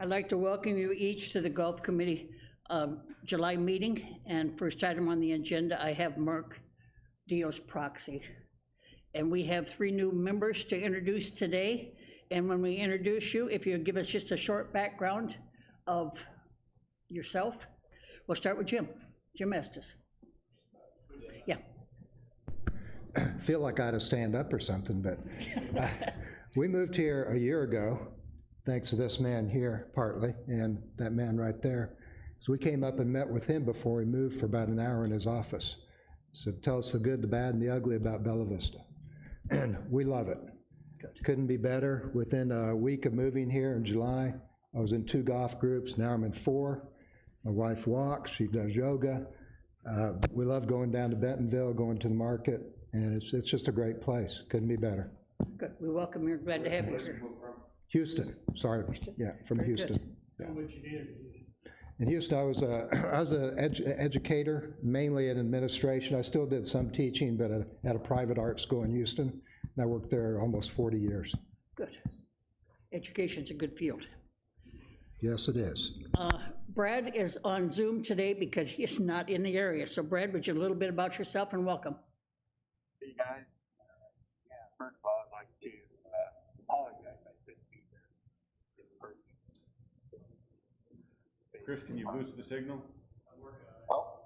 I'd like to welcome you each to the Golf Committee July meeting. And first item on the agenda, I have Mark Dios proxy. And we have 3 new members to introduce today. And when we introduce you, if you give us just a short background of yourself, we'll start with Jim Estes. Yeah. I feel like I had to stand up or something, but we moved here a year ago, thanks to this man here, partly, and that man right there. So we came up and met with him before we moved for about an hour in his office. So tell us the good, the bad, and the ugly about Bella Vista. And we love it. Good. Couldn't be better. Within a week of moving here in July, I was in 2 golf groups, now I'm in 4. My wife walks, she does yoga. We love going down to Bentonville, going to the market, and it's just a great place. Couldn't be better. Good. We welcome you. Glad to have you here. Houston, sorry. Houston? Yeah, from Very Houston. Good. Yeah. In Houston, I was an educator, mainly in administration. I still did some teaching, but at a private art school in Houston. And I worked there almost 40 years. Good. Education's a good field. Yes, it is. Brad is on Zoom today because he is not in the area. So Brad, would you a little bit about yourself and welcome. Hey guys, yeah, first of all, I'd like to apologize, I couldn't be there in person. Chris, can you boost the signal? Oh,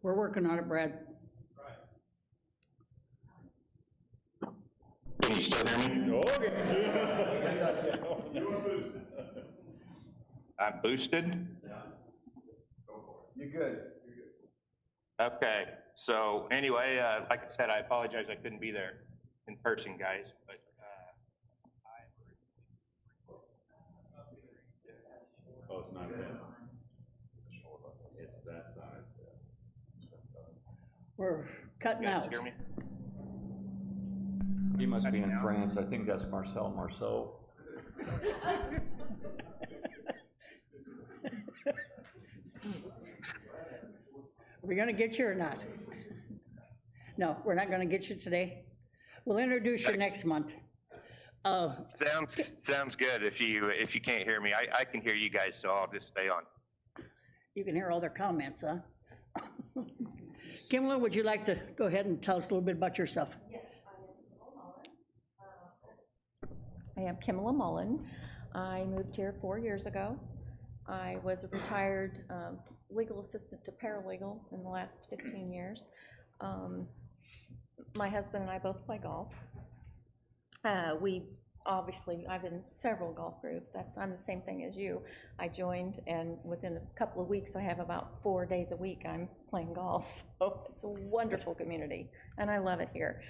We're working on it, Brad. can you still hear me? I'm boosted? You're good. Okay, so anyway, like I said, I apologize I couldn't be there in person, guys, but Oh, it's not that. It's that side. We're cutting you guys out. hear me? He must be in France. I think that's Marcel Marceau. Are we gonna get you or not? No, we're not gonna get you today. We'll introduce you next month. Sounds good. If you can't hear me, I can hear you guys, so I'll just stay on. You can hear all their comments, huh? Kimla, would you like to go ahead and tell us a little bit about yourself? Yes, I am Kimla Mullen. I moved here 4 years ago. I was a retired legal assistant to paralegal in the last 15 years. My husband and I both play golf. I've been in several golf groups. I'm the same thing as you. I joined, and within a couple of weeks, I have about 4 days a week I'm playing golf. So it's a wonderful community, and I love it here.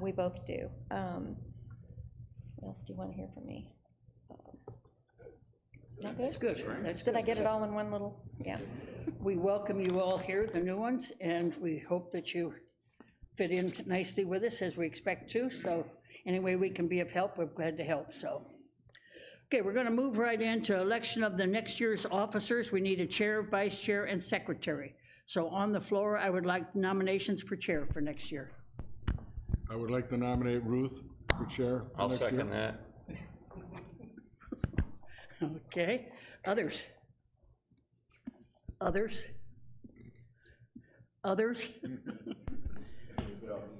We both do. What else do you want to hear from me? Not good? That's good. That's Did good. I get it all in one little? Yeah. We welcome you all here, the new ones, and we hope that you fit in nicely with us as we expect to. So any way we can be of help, we're glad to help. So, okay, we're going to move right into election of the next year's officers. We need a chair, vice chair, and secretary. So on the floor, I would like nominations for chair for next year. I would like to nominate Ruth for chair. I'll second that. Okay, others? Others? Others?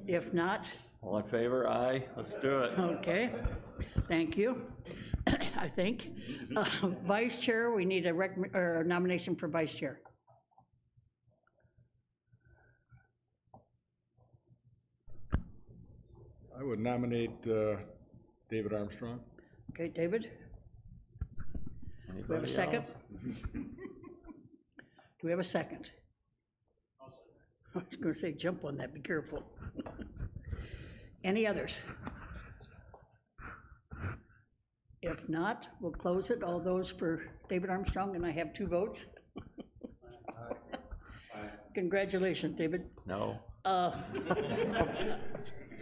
If not, All in favor? Aye. Let's do it. okay, thank you. I think. Vice chair, we need a nomination for vice chair. I would nominate David Armstrong. Okay, David? Do we have a Anybody second? else? Do we have a second? I was gonna say jump on that, be careful. Any others? If not, we'll close it. All those for David Armstrong, and I have 2 votes. Congratulations, David. No.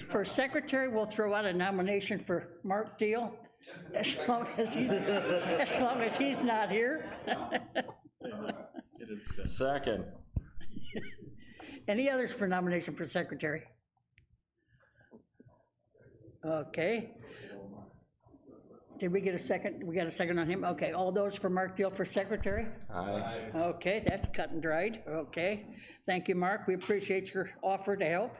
For secretary, we'll throw out a nomination for Mark Deal, as long as he's not here. Second. Any others for nomination for secretary? Okay. Did we get a second? We got a second on him? Okay, all those for Mark Deal for secretary? Aye. Okay, that's cut and dried, okay. Thank you, Mark, we appreciate your offer to help.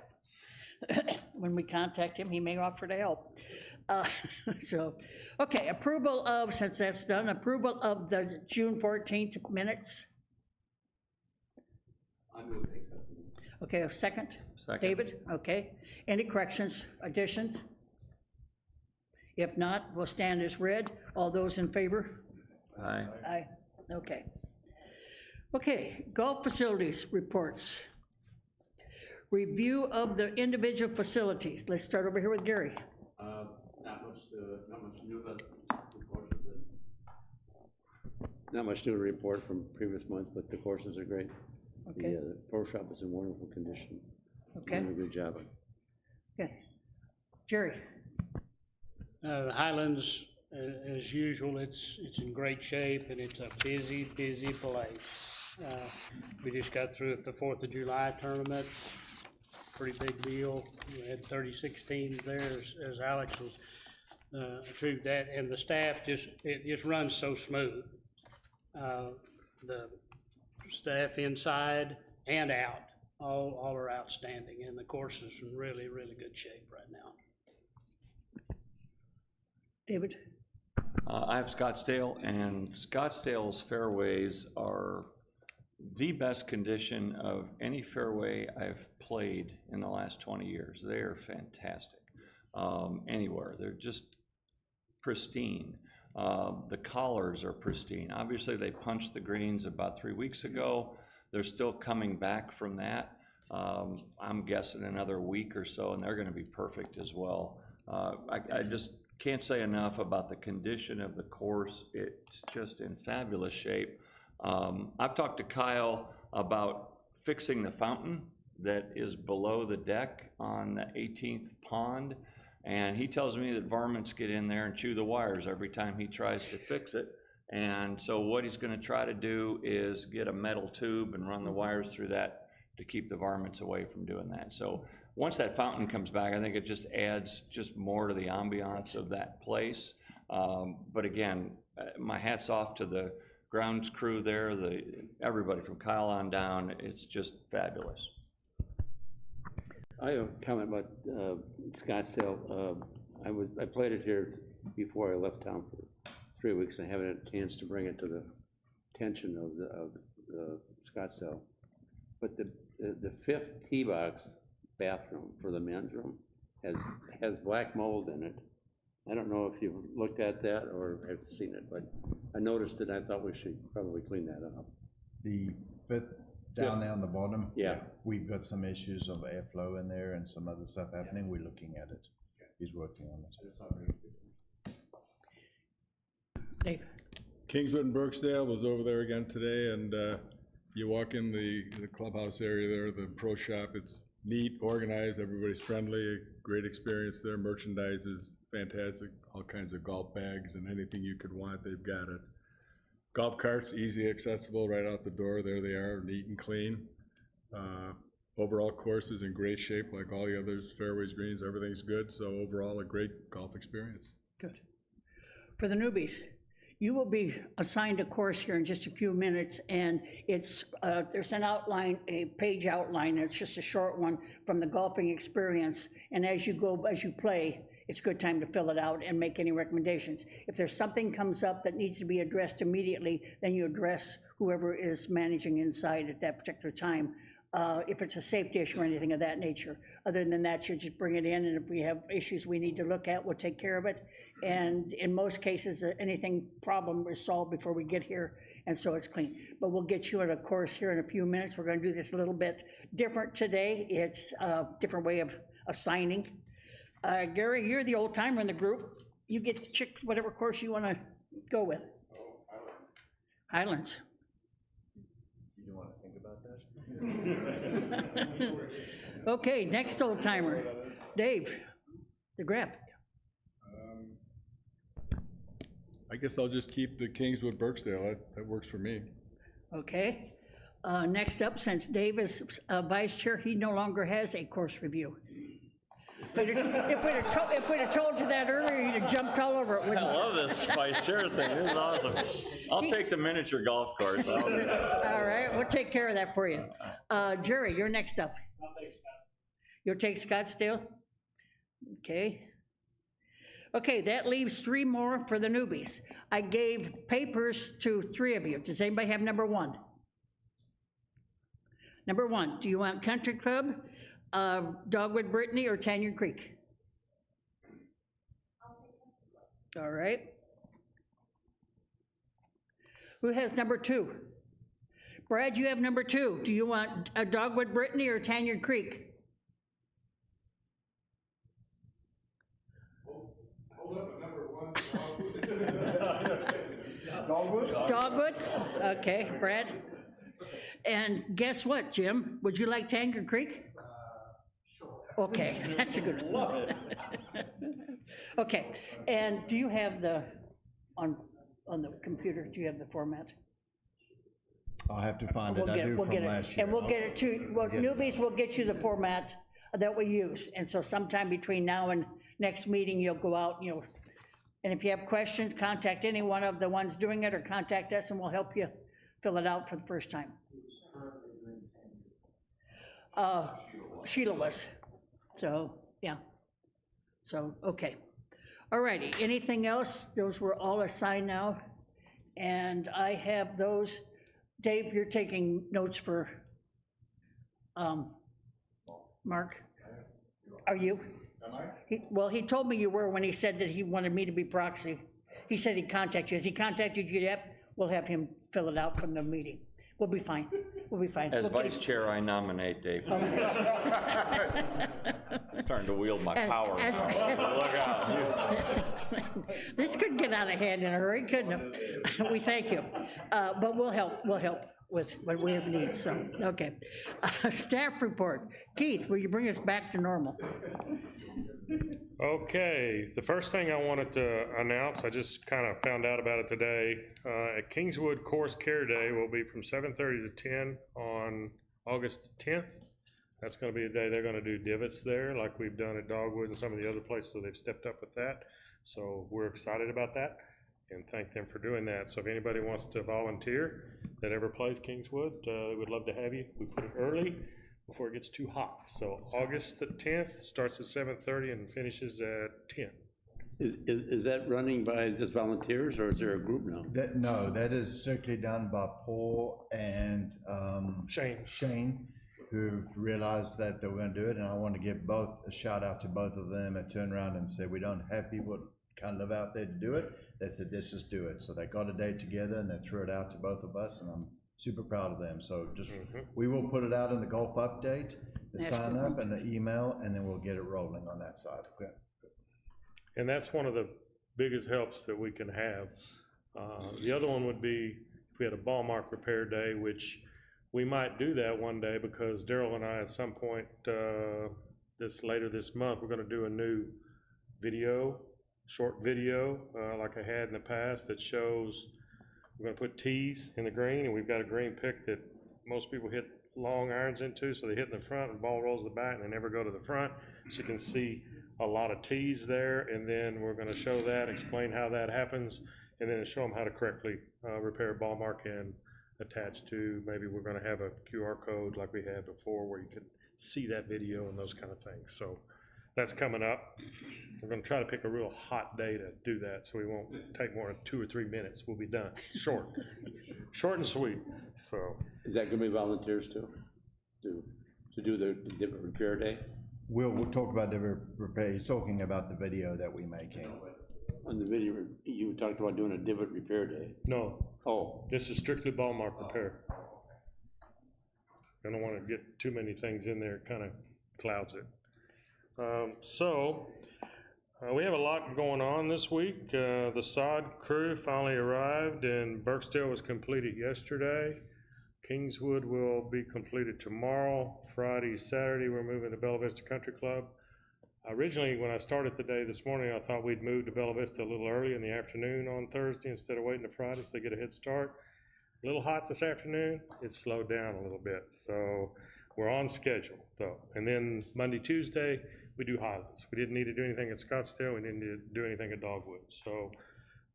When we contact him, he may offer to help. So, okay, approval of, since that's done, approval of the June 14th minutes. Okay, a second? Second. David, okay. Any corrections, additions? If not, we'll stand as read. All those in favor? Aye. Aye, okay. Okay, golf facilities reports. Review of the individual facilities. Let's start over here with Gary. Not much new, but the courses not much new to report from previous months, but the courses are great. Okay. The pro shop is in wonderful condition. Okay, Doing a good job. okay. Jerry, The Highlands, as usual, it's in great shape, and it's a busy place. We just got through at the 4th of July tournament, pretty big deal. We had 36 teams there, as Alex was approved that, and the staff it just runs so smooth. The staff inside and out, all are outstanding, and the course is in really good shape right now. David? I have Scottsdale, and Scottsdale's fairways are the best condition of any fairway I've played in the last 20 years. They are fantastic. Anywhere, they're just pristine. The collars are pristine. Obviously, they punched the greens about 3 weeks ago. They're still coming back from that. I'm guessing another week or so, and they're gonna be perfect as well. I just can't say enough about the condition of the course. It's just in fabulous shape. I've talked to Kyle about fixing the fountain that is below the deck on the 18th pond, and he tells me that varmints get in there and chew the wires every time he tries to fix it. And so what he's gonna try to do is get a metal tube and run the wires through that to keep the varmints away from doing that. So once that fountain comes back, I think it just adds just more to the ambiance of that place. But again, my hat's off to the grounds crew there, everybody from Kyle on down. It's just fabulous. I have a comment about Scottsdale. I played it here before I left town for 3 weeks. I haven't had a chance to bring it to the attention of the Scottsdale. But the 5th tee box bathroom for the men's room has black mold in it. I don't know if you've looked at that or have seen it, but I noticed it. I thought we should probably clean that up. The fifth down there on the bottom. Yeah. We've got some issues of airflow in there and some other stuff happening. We're looking at it. He's working on it. Dave? Kingswood and Burksdale was over there again today, and you walk in the clubhouse area there, the pro shop, it's neat, organized, everybody's friendly, great experience there, merchandise is fantastic, all kinds of golf bags and anything you could want, they've got it. Golf carts, easy accessible right out the door, there they are, neat and clean. Overall course is in great shape like all the others, fairways, greens, everything's good, so overall a great golf experience. Good. For the newbies, you will be assigned a course here in just a few minutes, and it's there's an outline, a page outline, it's just a short one from the golfing experience, and as you play, it's a good time to fill it out and make any recommendations. If there's something comes up that needs to be addressed immediately, then you address whoever is managing inside at that particular time. If it's a safety issue or anything of that nature. Other than that, you just bring it in, and if we have issues we need to look at, we'll take care of it. And in most cases, anything problem is solved before we get here, and so it's clean. But we'll get you at a course here in a few minutes. We're gonna do this a little bit different today. It's a different way of assigning. Gary, you're the old timer in the group. You get to check whatever course you wanna go with. Highlands. You want to think about that? Okay, next old timer, Dave, the graph. I guess I'll just keep the Kingswood Burksdale, that works for me. Okay, next up, since Dave is vice chair, he no longer has a course review. If we'd have told you that earlier, you'd have jumped all over it, I wouldn't you? love this vice chair thing, this is awesome. I'll take the miniature golf course. All right, we'll take care of that for you. Jerry, you're next up. You'll take Scottsdale? Okay. Okay, that leaves 3 more for the newbies. I gave papers to 3 of you. Does anybody have number 1? Number 1, do you want Country Club, Dogwood Brittany, or Tanyard Creek? All right. Who has number 2? Brad, you have number 2. Do you want a Dogwood Brittany or Tanyard Creek? Hold up, number 1. Dogwood? Okay, Brad. And guess what, Jim? Would you like Tanyard Creek? Sure. Okay, that's a good one. Love it. Okay, and do you have the, on the computer, do you have the format? I'll have to find it. We'll I get it, do we'll from get last it. year. And we'll get it to, well, get it. newbies will get you the format that we use. And so sometime between now and next meeting, you'll go out, and if you have questions, contact any one of the ones doing it or contact us and we'll help you fill it out for the first time. Sheila was, so, yeah. So, okay. All righty, anything else? Those were all assigned now. And I have those. Dave, you're taking notes for, Mark? Are you? Am I? Well, he told me you were when he said that he wanted me to be proxy. He said he'd contact you. Has he contacted you yet? We'll have him fill it out from the meeting. We'll be fine. We'll be fine. As We'll vice chair, I nominate Dave. Okay. Starting to wield my power. as- Look out. This could get out of hand in a hurry, couldn't it? We thank you. But we'll help with what we need, so, okay. Staff report. Keith, will you bring us back to normal? Okay, the first thing I wanted to announce, I just kind of found out about it today. At Kingswood Course Care Day will be from 7:30 to 10 on August 10th. That's going to be the day they're going to do divots there, like we've done at Dogwood and some of the other places, so they've stepped up with that. So we're excited about that and thank them for doing that. So if anybody wants to volunteer that ever plays Kingswood, we'd love to have you. We put it early before it gets too hot. So August the 10th starts at 7:30 and finishes at 10. Is that running by just volunteers, or is there a group now? No, that is strictly done by Paul and Shane, who've realized that they were gonna do it, and I want to give both, a shout out to both of them and turn around and say, we don't have people that kind of live out there to do it. They said, let's just do it. So they got a day together and they threw it out to both of us, and I'm super proud of them. So just, we will put it out in the golf update, the sign up and the email, and then we'll get it rolling on that side. Okay. And that's one of the biggest helps that we can have. The other one would be if we had a ball mark repair day, which we might do that one day because Daryl and I at some point later this month, we're gonna do a new video, short video, like I had in the past that shows, we're gonna put tees in the green, and we've got a green pick that most people hit long irons into, so they hit in the front and the ball rolls to the back and they never go to the front. So you can see a lot of tees there, and then we're gonna show that, explain how that happens, and then show them how to correctly repair a ball mark and attach to, maybe we're gonna have a QR code like we had before where you can see that video and those kind of things. So that's coming up. We're gonna try to pick a real hot day to do that, so we won't take more than 2 or 3 minutes. We'll be done. Short and sweet, so. Is that gonna be volunteers too? To do the divot repair day? We'll talk about the repair. He's talking about the video that we making. On the video, you talked about doing a divot repair day. No, Oh, this is strictly ball mark repair. I don't wanna get too many things in there, it kinda clouds it. We have a lot going on this week. The sod crew finally arrived and Burkesdale was completed yesterday. Kingswood will be completed tomorrow. Friday, Saturday, we're moving to Bella Vista Country Club. Originally, when I started the day this morning, I thought we'd move to Bella Vista a little early in the afternoon on Thursday instead of waiting to Friday so they get a head start. A little hot this afternoon, it slowed down a little bit. So we're on schedule though. And then Monday, Tuesday, we do Highlands. We didn't need to do anything at Scottsdale, we didn't need to do anything at Dogwood. So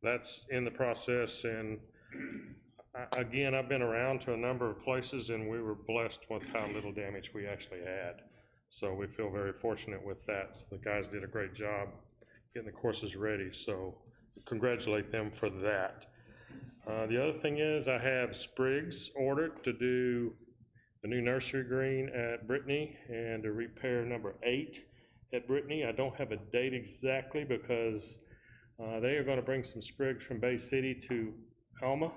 that's in the process, and again, I've been around to a number of places, and we were blessed with how little damage we actually had. So we feel very fortunate with that. So the guys did a great job getting the courses ready, so congratulate them for that. The other thing is I have Spriggs ordered to do the new nursery green at Brittany and to repair number 8 at Brittany. I don't have a date exactly because they are gonna bring some Spriggs from Bay City to Alma,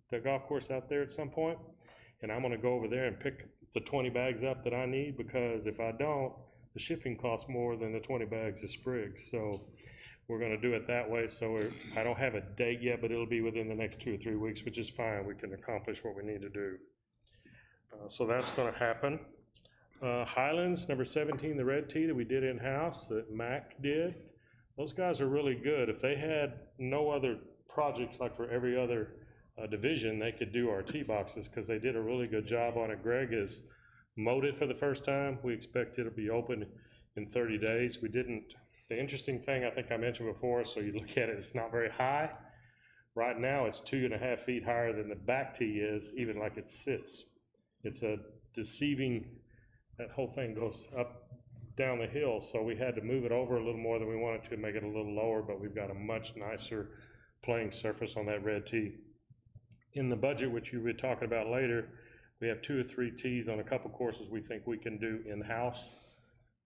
the golf course out there at some point. And I'm gonna go over there and pick the 20 bags up that I need, because if I don't, the shipping costs more than the 20 bags of Spriggs. So we're gonna do it that way. So I don't have a date yet, but it'll be within the next 2 or 3 weeks, which is fine. We can accomplish what we need to do. So that's gonna happen. Highlands, number 17, the red tee that we did in-house, that Mac did. Those guys are really good. If they had no other projects like for every other division, they could do our tee boxes, because they did a really good job on it. Greg has mowed it for the first time. We expect it'll be open in 30 days. We didn't, the interesting thing I think I mentioned before, so you look at it, it's not very high. Right now it's 2.5 feet higher than the back tee is, even like it sits. It's a deceiving, that whole thing goes up down the hill, so we had to move it over a little more than we wanted to make it a little lower, but we've got a much nicer playing surface on that red tee. In the budget, which you'll be talking about later, we have 2 or 3 tees on a couple courses we think we can do in-house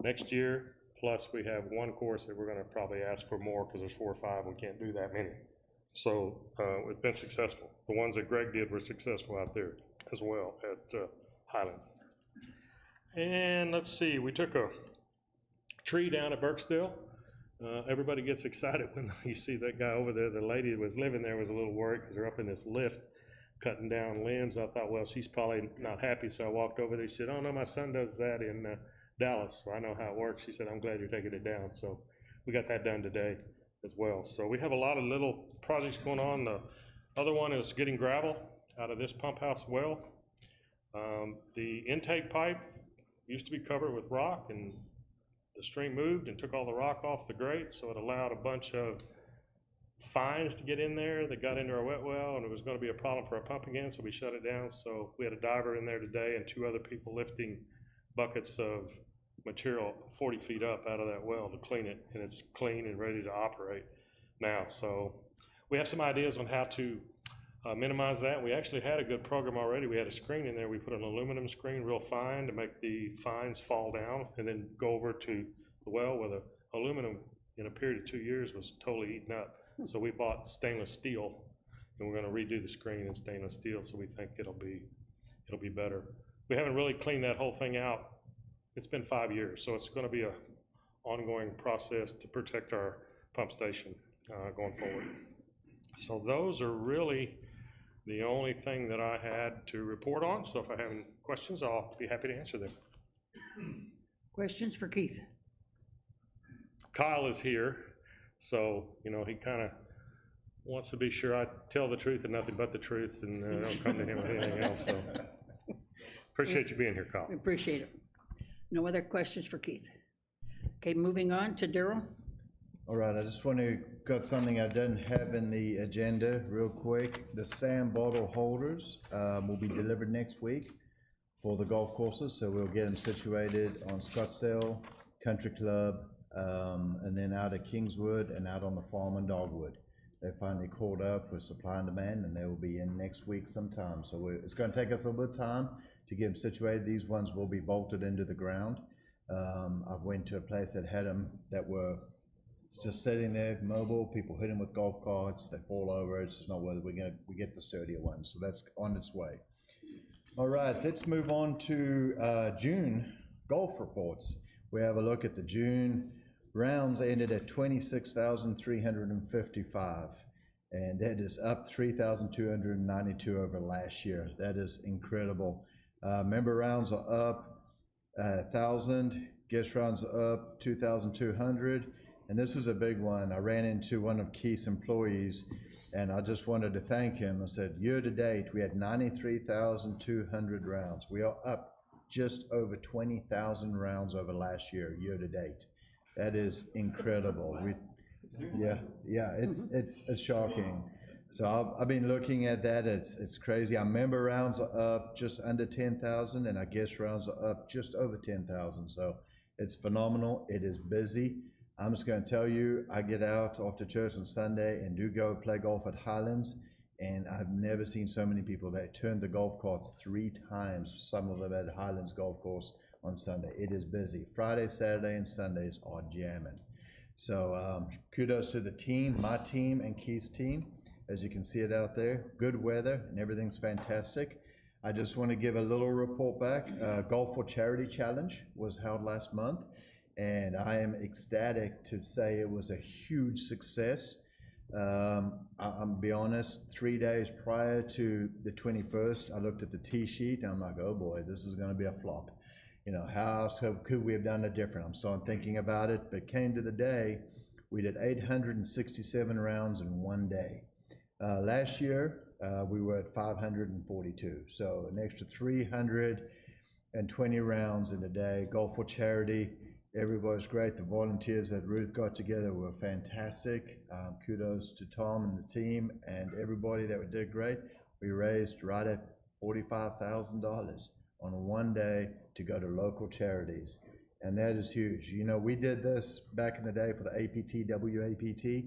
next year, plus we have 1 course that we're gonna probably ask for more, because there's 4 or 5, we can't do that many. So we've been successful. The ones that Greg did were successful out there as well at Highlands. And let's see, we took a tree down at Burksdale. Everybody gets excited when you see that guy over there. The lady that was living there was a little worried because they're up in this lift cutting down limbs. I thought, well, she's probably not happy, so I walked over there. She said, oh no, my son does that in Dallas, so I know how it works. She said, I'm glad you're taking it down. So we got that done today as well. So we have a lot of little projects going on. The other one is getting gravel out of this pump house well. The intake pipe used to be covered with rock, and the stream moved and took all the rock off the grate, so it allowed a bunch of fines to get in there that got into our wet well, and it was going to be a problem for our pump again, so we shut it down. So we had a diver in there today and 2 other people lifting buckets of material 40 feet up out of that well to clean it, and it's clean and ready to operate now. So we have some ideas on how to minimize that. We actually had a good program already. We had a screen in there. We put an aluminum screen real fine to make the fines fall down, and then go over to the well where the aluminum in a period of 2 years was totally eaten up. So we bought stainless steel, and we're going to redo the screen in stainless steel, so we think it'll be better. We haven't really cleaned that whole thing out. It's been 5 years, so it's going to be an ongoing process to protect our pump station going forward. So those are really the only thing that I had to report on. So if I have any questions, I'll be happy to answer them. Questions for Keith? Kyle is here, so, you know, he kind of wants to be sure I tell the truth and nothing but the truth, and don't come to him with anything else, so. Appreciate you being here, Kyle. We appreciate it. No other questions for Keith? Okay, moving on to Daryl. All right, I just want to got something I didn't have in the agenda real quick. The SAM bottle holders will be delivered next week for the golf courses, so we'll get them situated on Scottsdale Country Club, and then out at Kingswood and out on the farm in Dogwood. They finally called up with supply and demand, and they will be in next week sometime. So it's going to take us a little bit of time to get them situated. These ones will be bolted into the ground. I went to a place that had them that were just sitting there, mobile. People hit them with golf carts. They fall over. It's just not whether we get the sturdier ones. So that's on its way. All right, let's move on to June golf reports. We have a look at the June rounds. Ended at 26,355, and that is up 3,292 over last year. That is incredible. Member rounds are up 1,000. Guest rounds are up 2,200. And this is a big one. I ran into one of Keith's employees, and I just wanted to thank him. I said, year to date, we had 93,200 rounds. We are up just over 20,000 rounds over last year to date. That is incredible. It's shocking. So I've been looking at that. It's crazy. Our member rounds are up just under 10,000, and our guest rounds are up just over 10,000. So it's phenomenal. It is busy. I'm just going to tell you, I get out after church on Sunday and do go play golf at Highlands, and I've never seen so many people. They turned the golf carts 3 times, some of them at Highlands Golf Course on Sunday. It is busy. Friday, Saturday, and Sundays are jamming. So kudos to the team, my team and Keith's team. As you can see it out there, good weather and everything's fantastic. I just want to give a little report back. Golf for Charity Challenge was held last month, and I am ecstatic to say it was a huge success. I'm be honest, 3 days prior to the 21st, I looked at the tee sheet and I'm like, oh boy, this is going to be a flop. You know, how else could we have done it different? I'm still thinking about it, but came to the day, we did 867 rounds in 1 day. Last year, we were at 542, so an extra 320 rounds in a day. Golf for Charity, everybody's great. The volunteers that Ruth got together were fantastic. Kudos to Tom and the team and everybody that did great. We raised right at $45,000 on 1 day to go to local charities, and that is huge. You know, we did this back in the day for the APT, WAPT,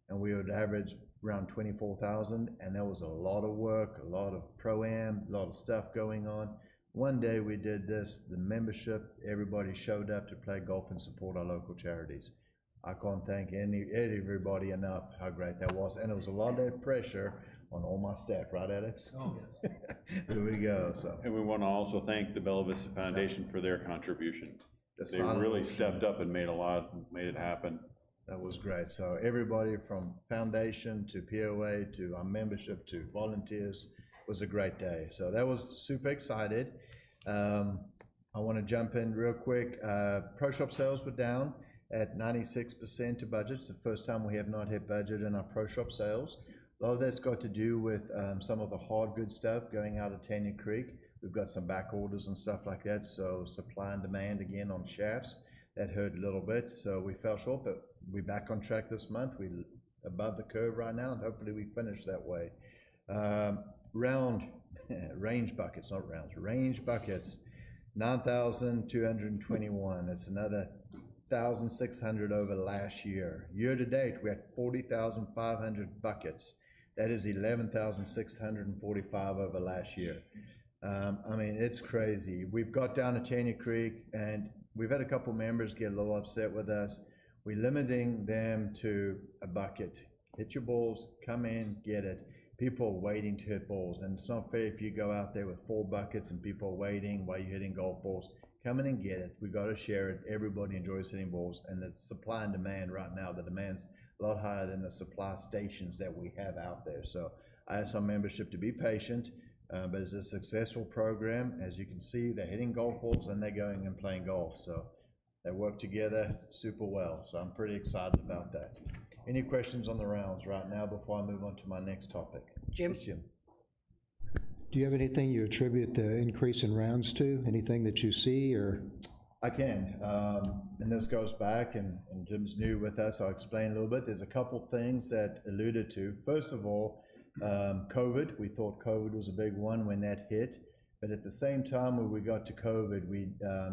and we would average around 24,000, and there was a lot of work, a lot of pro-am, a lot of stuff going on. 1 day we did this, the membership, everybody showed up to play golf and support our local charities. I can't thank everybody enough how great that was, and it was a lot of pressure on all my staff, right, Alex? Oh, yes. There we go. So, and we want to also thank the Bella Vista Foundation for their contribution. They really stepped up and made it happen. That was great. So everybody from foundation to POA to our membership to volunteers was a great day. So that was super excited. I want to jump in real quick. Pro Shop sales were down at 96% to budget. It's the first time we have not hit budget in our Pro Shop sales. A lot of that's got to do with some of the hard good stuff going out of Tanya Creek. We've got some back orders and stuff like that, so supply and demand again on shafts. That hurt a little bit, so we fell short, but we're back on track this month. We're above the curve right now, and hopefully we finish that way. Range buckets, not rounds, range buckets, 9,221. That's another 1,600 over last year. Year to date, we're at 40,500 buckets. That is 11,645 over last year. I mean, it's crazy. We've got down to Tanya Creek, and we've had a couple members get a little upset with us. We're limiting them to a bucket. Hit your balls, come in, get it. People are waiting to hit balls, and it's not fair if you go out there with 4 buckets and people are waiting while you're hitting golf balls. Come in and get it. We've got to share it. Everybody enjoys hitting balls, and it's supply and demand right now. The demand's a lot higher than the supply stations that we have out there. So I ask our membership to be patient, but it's a successful program. As you can see, they're hitting golf balls and they're going and playing golf. So they work together super well. So I'm pretty excited about that. Any questions on the rounds right now before I move on to my next topic? Jim? Jim. Do you have anything you attribute the increase in rounds to? Anything that you see, or? I can, and this goes back, and Jim's new with us, I'll explain a little bit. There's a couple things that alluded to. First of all, COVID. We thought COVID was a big one when that hit, but at the same time when we got to COVID,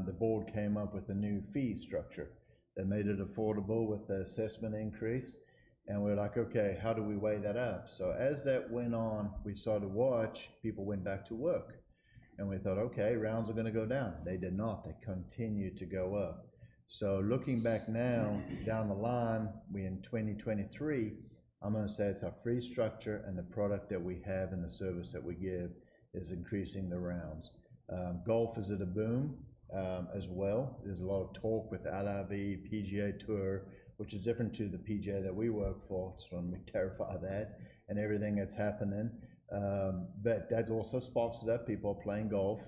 the board came up with a new fee structure that made it affordable with the assessment increase, and we're like, okay, how do we weigh that up? So as that went on, we started to watch, people went back to work. And we thought, okay, rounds are going to go down. They did not. They continued to go up. So looking back now, down the line, we in 2023, I'm going to say it's our fee structure and the product that we have and the service that we give is increasing the rounds. Golf is at a boom as well. There's a lot of talk with the LIV, PGA Tour, which is different to the PGA that we work for. Just want to clarify that and everything that's happening. But that also sparks it up. People are playing golf.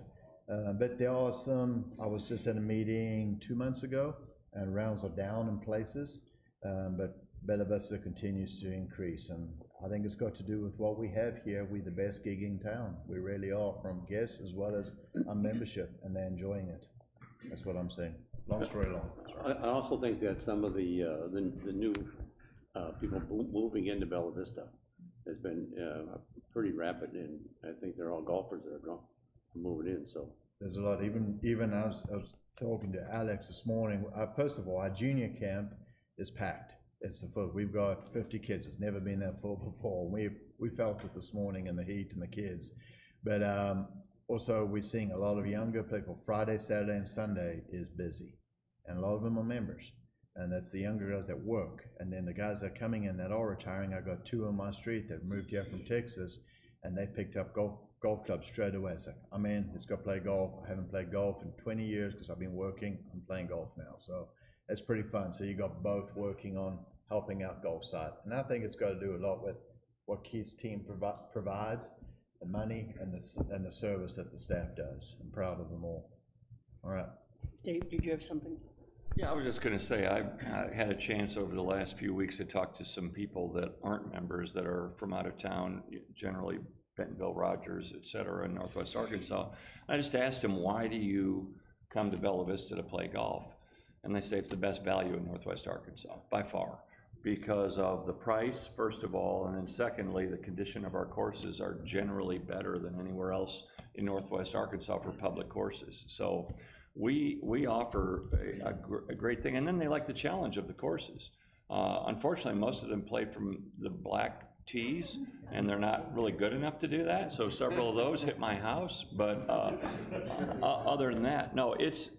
But there are some, I was just at a meeting 2 months ago, and rounds are down in places, but Bella Vista continues to increase. And I think it's got to do with what we have here. We're the best gig in town. We really are, from guests as well as our membership, and they're enjoying it. That's what I'm saying. long story long. I also think that some of the new people moving into Bella Vista has been pretty rapid, and I think they're all golfers that are moving in, so. There's a lot, even I was talking to Alex this morning. First of all, our junior camp is packed. It's the full, we've got 50 kids. It's never been that full before. We felt it this morning in the heat and the kids. But also we're seeing a lot of younger people. Friday, Saturday, and Sunday is busy. And a lot of them are members. And that's the younger guys that work. And then the guys that are coming in that are retiring, I got 2 on my street that moved here from Texas, and they picked up golf clubs straight away. It's like, I'm in, let's go play golf. I haven't played golf in 20 years because I've been working. I'm playing golf now. So it's pretty fun. So you got both working on helping out golf side. And I think it's got to do a lot with what Keith's team provides, the money and the service that the staff does. I'm proud of them all. All right. Dave, did you have something? Yeah, I was just gonna say, I had a chance over the last few weeks to talk to some people that aren't members, that are from out of town, generally Bentonville, Rogers, et cetera, in Northwest Arkansas. I just asked them, why do you come to Bella Vista to play golf? And they say it's the best value in Northwest Arkansas, by far, because of the price, first of all, and then secondly, the condition of our courses are generally better than anywhere else in Northwest Arkansas for public courses. So we offer a great thing, and then they like the challenge of the courses. Unfortunately, most of them play from the black tees, and they're not really good enough to do that, so several of those hit my house, but other than that, no, it's,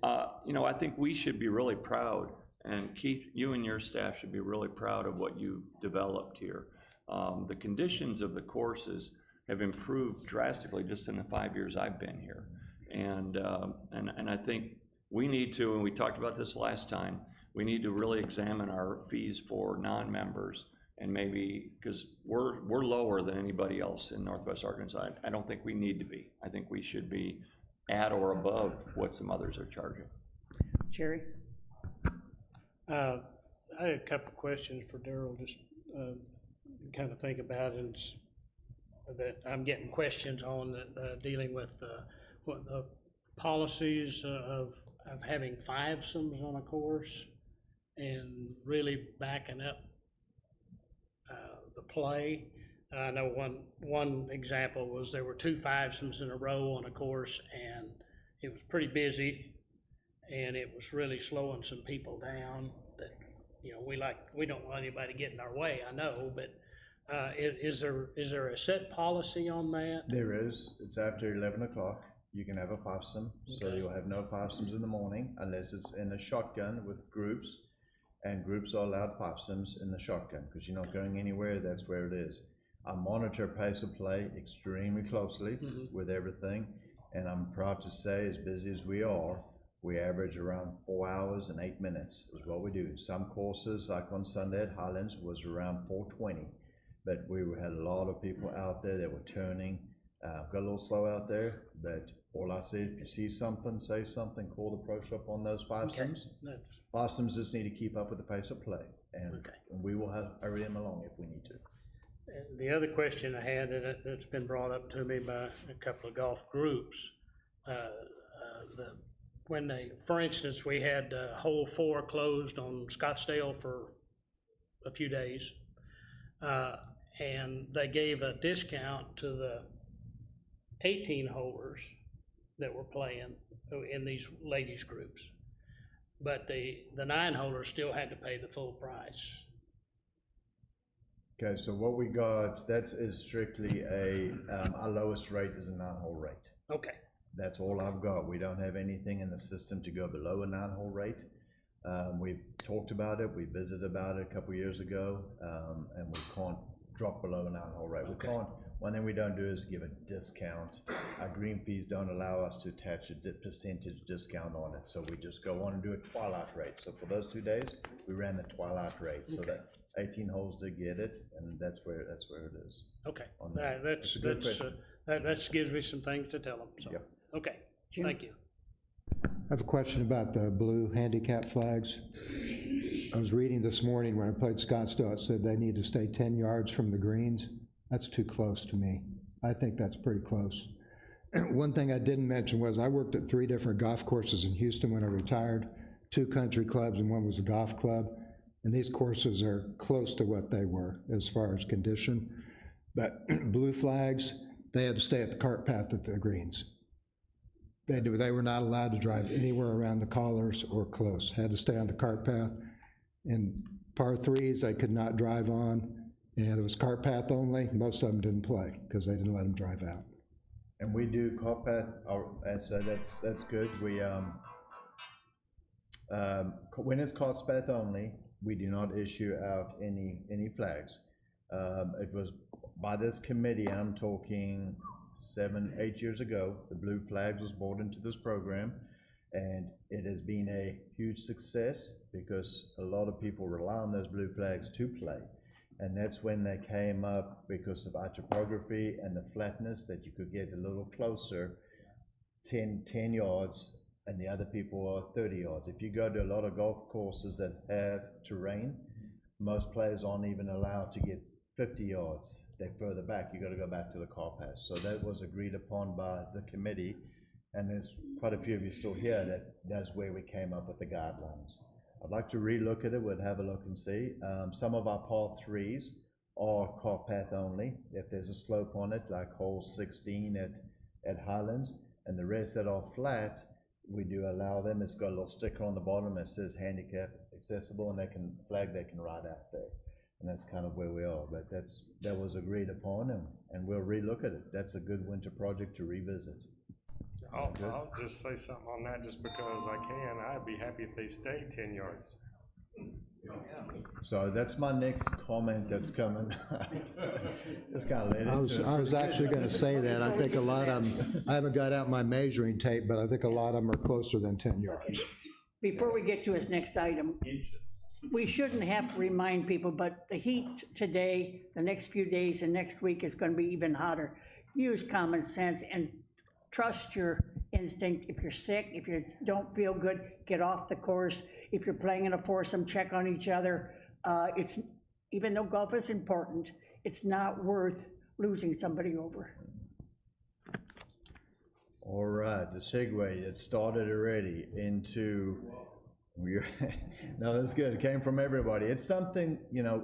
you know, I think we should be really proud, and Keith, you and your staff should be really proud of what you've developed here. The conditions of the courses have improved drastically just in the 5 years I've been here. And I think we need to, and we talked about this last time, we need to really examine our fees for non-members, and maybe, because we're lower than anybody else in Northwest Arkansas. I don't think we need to be. I think we should be at or above what some others are charging. Jerry? I had a couple of questions for Daryl, just kind of think about it, that I'm getting questions on dealing with what the policies of having fivesomes on a course and really backing up the play. I know one example was there were 2 fivesomes in a row on a course, and it was pretty busy, and it was really slowing some people down. That, you know, we don't want anybody to get in our way, I know, but is there a set policy on that? There is. It's after 11 o'clock. You can have a fivesome, so you'll have no fivesomes in the morning unless it's in a shotgun with groups, and groups are allowed fivesomes in the shotgun because you're not going anywhere. That's where it is. I monitor pace of play extremely closely with everything, and I'm proud to say, as busy as we are, we average around 4 hours and 8 minutes is what we do. Some courses, like on Sunday at Highlands, was around 4:20, but we had a lot of people out there that were turning. Got a little slow out there, but all I say, if you see something, say something, call the pro shop on those fivesomes. Okay. Fivesomes just need to keep up with the pace of play, and we will hurry them along if we need to. The other question I had that's been brought up to me by a couple of golf groups, for instance, we had hole 4 closed on Scottsdale for a few days, and they gave a discount to the 18 holders that were playing in these ladies groups, but the 9 holders still had to pay the full price. Okay, so what we got, that is strictly our lowest rate is a 9-hole rate. Okay. That's all I've got. We don't have anything in the system to go below a 9-hole rate. We've talked about it, we visited about it a couple years ago, and we can't drop below a 9-hole rate. We can't. One thing we don't do is give a discount. Our green fees don't allow us to attach a percentage discount on it, so we just go on and do a twilight rate. So for those 2 days, we ran the twilight rate, so that 18 holes did get it, and that's where it is. Okay, that gives me some things to tell them. So. Yep. Okay, thank you. I have a question about the blue handicap flags. I was reading this morning when I played Scottsdale, it said they need to stay 10 yards from the greens. That's too close to me. I think that's pretty close. One thing I didn't mention was I worked at 3 different golf courses in Houston when I retired. 2 country clubs and one was a golf club. And these courses are close to what they were as far as condition. But Blue Flags, they had to stay at the cart path at the greens. They were not allowed to drive anywhere around the collars or close, had to stay on the cart path. And par 3s, they could not drive on, and it was cart path only. Most of them didn't play because they didn't let them drive out. And we do cart path, and so that's good. We, when it's cart path only, we do not issue out any flags. It was by this committee, and I'm talking 7, 8 years ago, the Blue Flags was brought into this program, and it has been a huge success because a lot of people rely on those Blue Flags to play. And that's when they came up because of our topography and the flatness, that you could get a little closer, 10 yards, and the other people are 30 yards. If you go to a lot of golf courses that have terrain, most players aren't even allowed to get 50 yards. They're further back. You got to go back to the car pass. So that was agreed upon by the committee, and there's quite a few of you still here that's where we came up with the guidelines. I'd like to relook at it. We'll have a look and see. Some of our par 3s are car path only. If there's a slope on it, like hole 16 at Highlands, and the rest that are flat, we do allow them. It's got a little sticker on the bottom that says handicap accessible, and they can ride out there. And that's kind of where we are, but that was agreed upon, and we'll relook at it. That's a good winter project to revisit. I'll just say something on that just because I can. I'd be happy if they stayed 10 yards. So that's my next comment that's coming. Just kind of let it I was actually going to say that. I think a lot of them, I haven't got out my measuring tape, but I think a lot of them are closer than 10 yards. Before we get to his next item, we shouldn't have to remind people, but the heat today, the next few days, and next week is going to be even hotter. Use common sense and trust your instinct. If you're sick, if you don't feel good, get off the course. If you're playing in a foursome, check on each other. Even though golf is important, it's not worth losing somebody over. All right, the segue, it started already into, no, that's good, it came from everybody. It's something,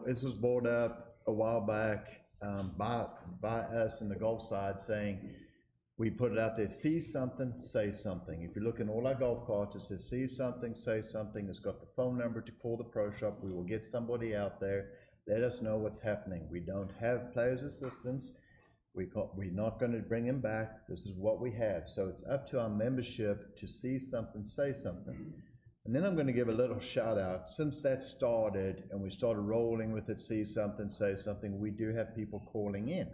this was brought up a while back by us in the golf side, saying, we put it out there, see something, say something. If you look in all our golf carts, it says see something, say something. It's got the phone number to call the pro shop. We will get somebody out there, let us know what's happening. We don't have players' assistants. We're not going to bring them back. This is what we have. So it's up to our membership to see something, say something. And then I'm going to give a little shout out. Since that started and we started rolling with it, see something, say something, we do have people calling in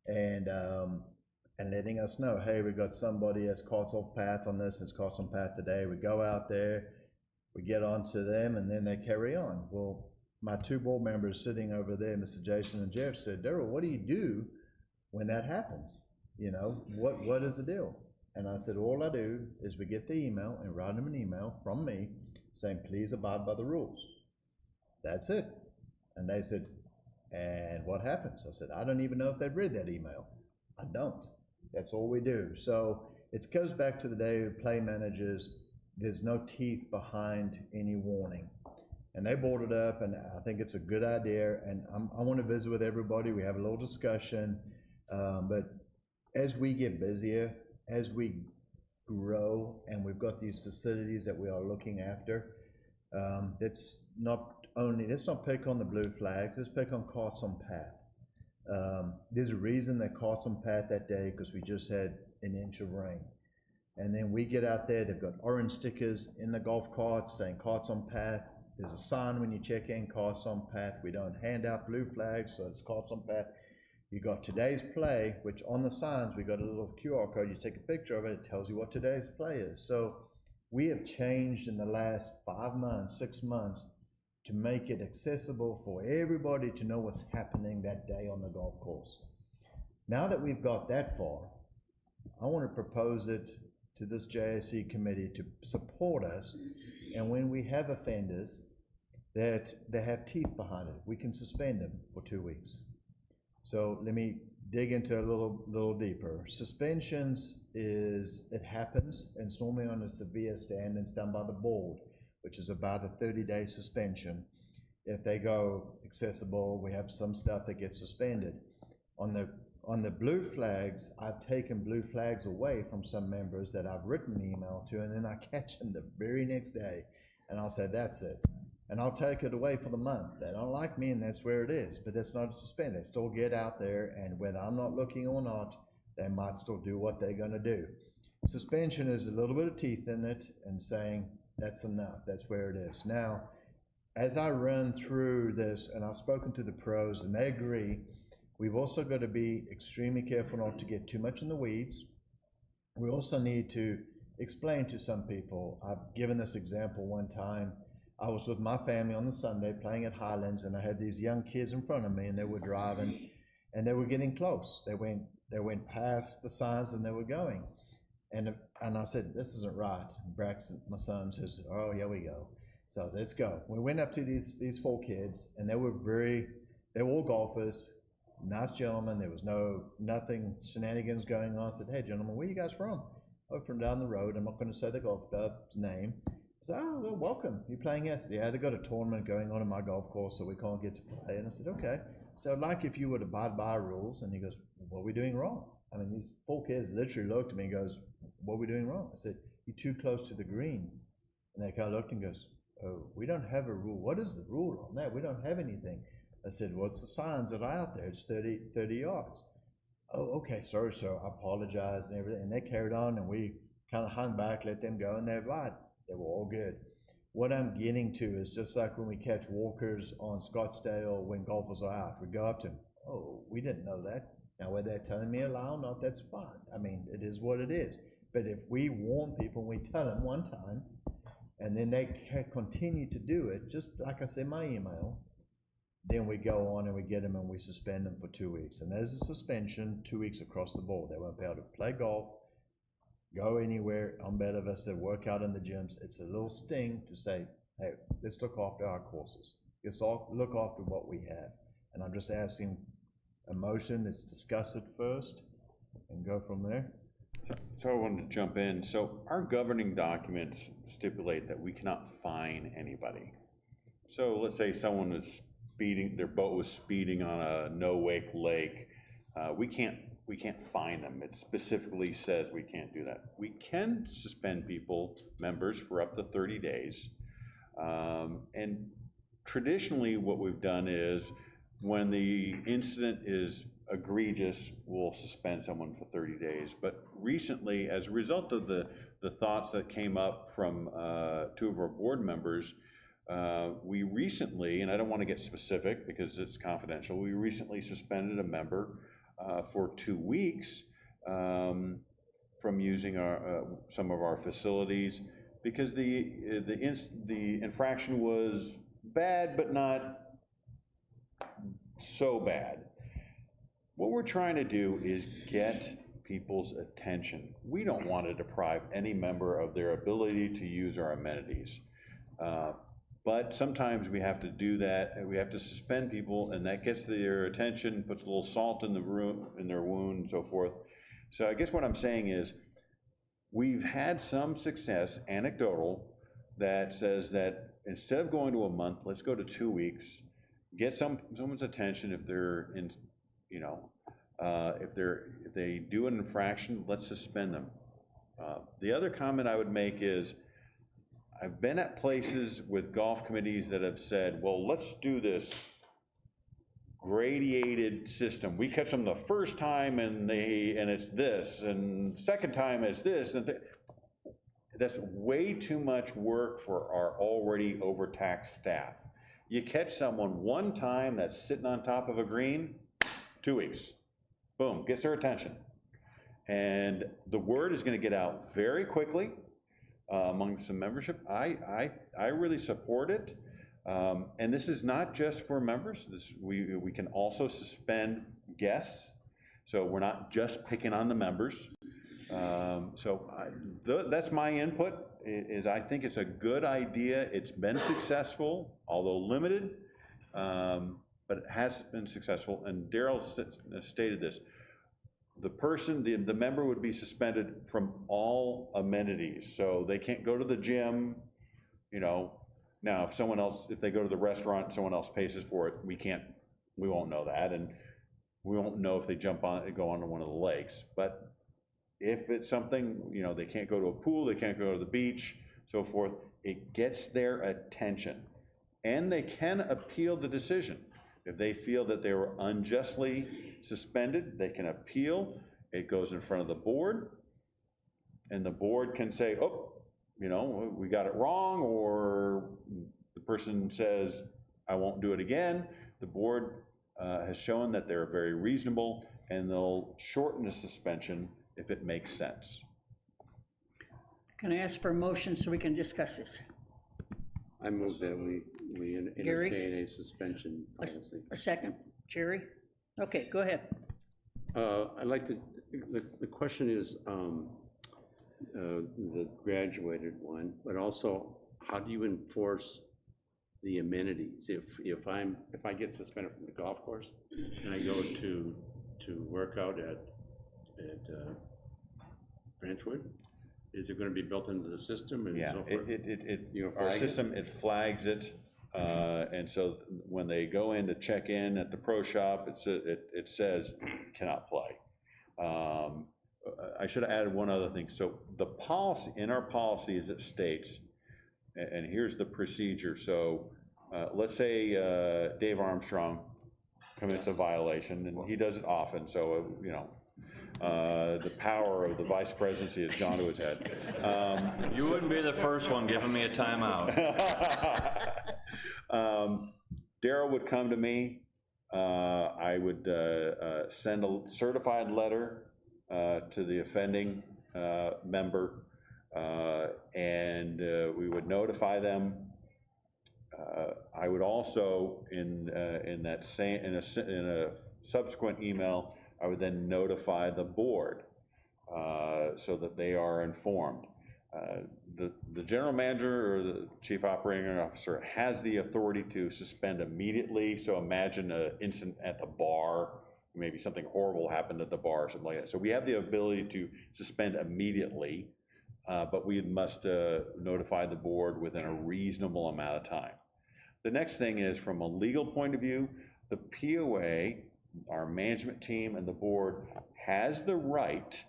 and letting us know, hey, we got somebody that's carts off path on this, it's carts on path today. We go out there, we get onto them, and then they carry on. Well, my 2 board members sitting over there, Mr. Jason and Jeff, said, Daryl, what do you do when that happens? What is the deal? And I said, all I do is we get the email and write them an email from me saying, please abide by the rules. That's it. And they said, and what happens? I said, I don't even know if they've read that email. I don't. That's all we do. So it goes back to the day of play managers. There's no teeth behind any warning. And they brought it up, and I think it's a good idea. And I want to visit with everybody. We have a little discussion. But as we get busier, as we grow, and we've got these facilities that we are looking after, let's not pick on the Blue Flags, let's pick on carts on path. There's a reason that carts on path that day, because we just had an inch of rain. And then we get out there, they've got orange stickers in the golf carts saying carts on path. There's a sign when you check in, carts on path. We don't hand out Blue Flags, so it's carts on path. You got today's play, which on the signs, we got a little QR code. You take a picture of it, it tells you what today's play is. So we have changed in the last 5 months, 6 months, to make it accessible for everybody to know what's happening that day on the golf course. Now that we've got that far, I want to propose it to this JSC committee to support us, and when we have offenders that they have teeth behind it, we can suspend them for 2 weeks. So let me dig into a little deeper. Suspensions it happens, and it's normally on a severe stand, and it's done by the board. which is about a 30-day suspension. If they go accessible, we have some stuff that gets suspended. On the blue flags, I've taken blue flags away from some members that I've written an email to, and then I catch them the very next day, and I'll say, that's it. And I'll take it away for the month. They don't like me, and that's where it is, but it's not suspended. They still get out there, and whether I'm not looking or not, they might still do what they're gonna do. Suspension is a little bit of teeth in it and saying, that's enough, that's where it is. Now, as I run through this, and I've spoken to the pros, and they agree, we've also got to be extremely careful not to get too much in the weeds. We also need to explain to some people. I've given this example one time. I was with my family on the Sunday playing at Highlands, and I had these young kids in front of me, and they were driving, and they were getting close. They went past the signs, and they were going. And I said, this isn't right. Braxton, my son, says, oh, here we go. So I said, let's go. We went up to these 4 kids, and they were all golfers, nice gentlemen. There was nothing shenanigans going on. I said, hey, gentlemen, where are you guys from? Oh, from down the road. I'm not going to say the golf club's name. I said, oh, well, welcome. You're playing yesterday. Yeah, they've got a tournament going on in my golf course, so we can't get to play. And I said, okay. So I'd like if you would abide by our rules. And he goes, what are we doing wrong? I mean, these 4 kids literally looked at me and goes, what are we doing wrong? I said, you're too close to the green. And they kind of looked and goes, oh, we don't have a rule. What is the rule on that? We don't have anything. I said, what's the signs that are out there? It's 30 yards. Oh, okay, sorry, sir. I apologize and everything. And they carried on, and we kind of hung back, let them go, and they're right. They were all good. What I'm getting to is just like when we catch walkers on Scottsdale when golfers are out. We go up to them, oh, we didn't know that. Now, whether they're telling me a lie or not, that's fine. I mean, it is what it is. But if we warn people, we tell them one time, and then they continue to do it, just like I said in my email, then we go on and we get them and we suspend them for 2 weeks. And there's a suspension 2 weeks across the board. They won't be able to play golf, go anywhere on Bella Vista, work out in the gyms. It's a little sting to say, hey, let's look after our courses. Let's look after what we have. And I'm just asking a motion, let's discuss it first and go from there. So I wanted to jump in. So our governing documents stipulate that we cannot fine anybody. So let's say someone is speeding, their boat was speeding on a no-wake lake. We can't fine them. It specifically says we can't do that. We can suspend members for up to 30 days. And traditionally what we've done is when the incident is egregious, we'll suspend someone for 30 days. But recently, as a result of the thoughts that came up from 2 of our board members, we recently, and I don't want to get specific because it's confidential, we recently suspended a member for 2 weeks from using some of our facilities because the infraction was bad, but not so bad. What we're trying to do is get people's attention. We don't want to deprive any member of their ability to use our amenities. But sometimes we have to do that, and we have to suspend people, and that gets their attention, puts a little salt in their wound, and so forth. So I guess what I'm saying is, we've had some success, anecdotal, that says that instead of going to a month, let's go to 2 weeks, get someone's attention if they're in, if they do an infraction, let's suspend them. The other comment I would make is, I've been at places with golf committees that have said, well, let's do this gradated system. We catch them the first time and it's this, and second time it's this, and that's way too much work for our already overtaxed staff. You catch someone one time that's sitting on top of a green, 2 weeks, boom, gets their attention. And the word is gonna get out very quickly among some membership. I really support it. And this is not just for members. We can also suspend guests. So we're not just picking on the members. That's my input, is I think it's a good idea. It's been successful, although limited, but it has been successful. And Daryl stated this. The member would be suspended from all amenities. So they can't go to the gym, you know. Now, if someone else, if they go to the restaurant, someone else pays for it, we won't know that, and we won't know if they go onto one of the lakes. But if it's something, you know, they can't go to a pool, they can't go to the beach, so forth, it gets their attention. And they can appeal the decision. If they feel that they were unjustly suspended, they can appeal. It goes in front of the board, and the board can say, oh, you know, we got it wrong, or the person says, I won't do it again. The board has shown that they're very reasonable, and they'll shorten the suspension if it makes sense. Can I ask for a motion so we can discuss this? I move that we Gary? entertain a suspension policy. A second, Jerry? Okay, go ahead. I'd like to, the question is, the graduated one, but also, how do you enforce the amenities? If I get suspended from the golf course and I go to work out at Branchwood, is it going to be built into the system and so forth? Our system, it flags it, and so when they go in to check in at the pro shop, it says cannot play. I should have added one other thing. So the policy, in our policy, as it states, and here's the procedure. So let's say Dave Armstrong commits a violation, and he does it often, so, you know, the power of the vice presidency has gone to his head. You wouldn't be the first one giving me a timeout. Daryl would come to me. I would send a certified letter to the offending member, and we would notify them. I would also, in a subsequent email, I would then notify the board so that they are informed. The general manager or the chief operating officer has the authority to suspend immediately. So imagine an incident at the bar, maybe something horrible happened at the bar or something like that. So we have the ability to suspend immediately, but we must notify the board within a reasonable amount of time. The next thing is, from a legal point of view, the POA, our management team and the board, has the right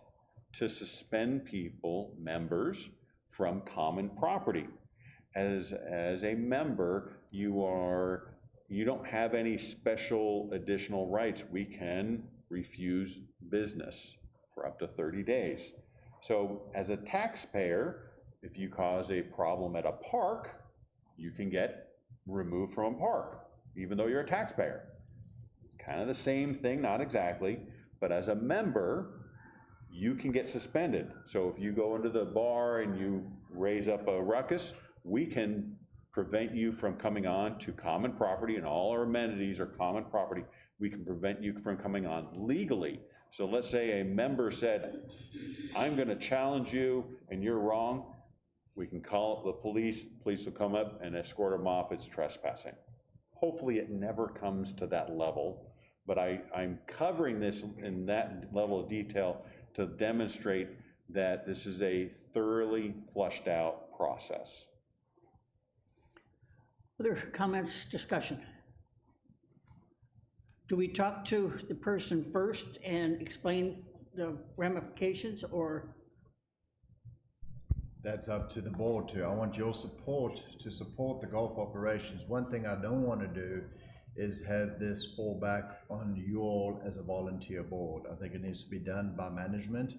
to suspend people, members, from common property. As a member, you don't have any special additional rights. We can refuse business for up to 30 days. So as a taxpayer, if you cause a problem at a park, you can get removed from a park, even though you're a taxpayer. It's kind of the same thing, not exactly, but as a member, you can get suspended. So if you go into the bar and you raise up a ruckus, we can prevent you from coming on to common property, and all our amenities are common property. We can prevent you from coming on legally. So let's say a member said, I'm going to challenge you and you're wrong. We can call the police will come up and escort them off. It's trespassing. Hopefully it never comes to that level, but I'm covering this in that level of detail to demonstrate that this is a thoroughly flushed out process. Other comments, discussion? Do we talk to the person first and explain the ramifications, or? That's up to the board too. I want your support to support the golf operations. One thing I don't want to do is have this fall back on you all as a volunteer board. I think it needs to be done by management.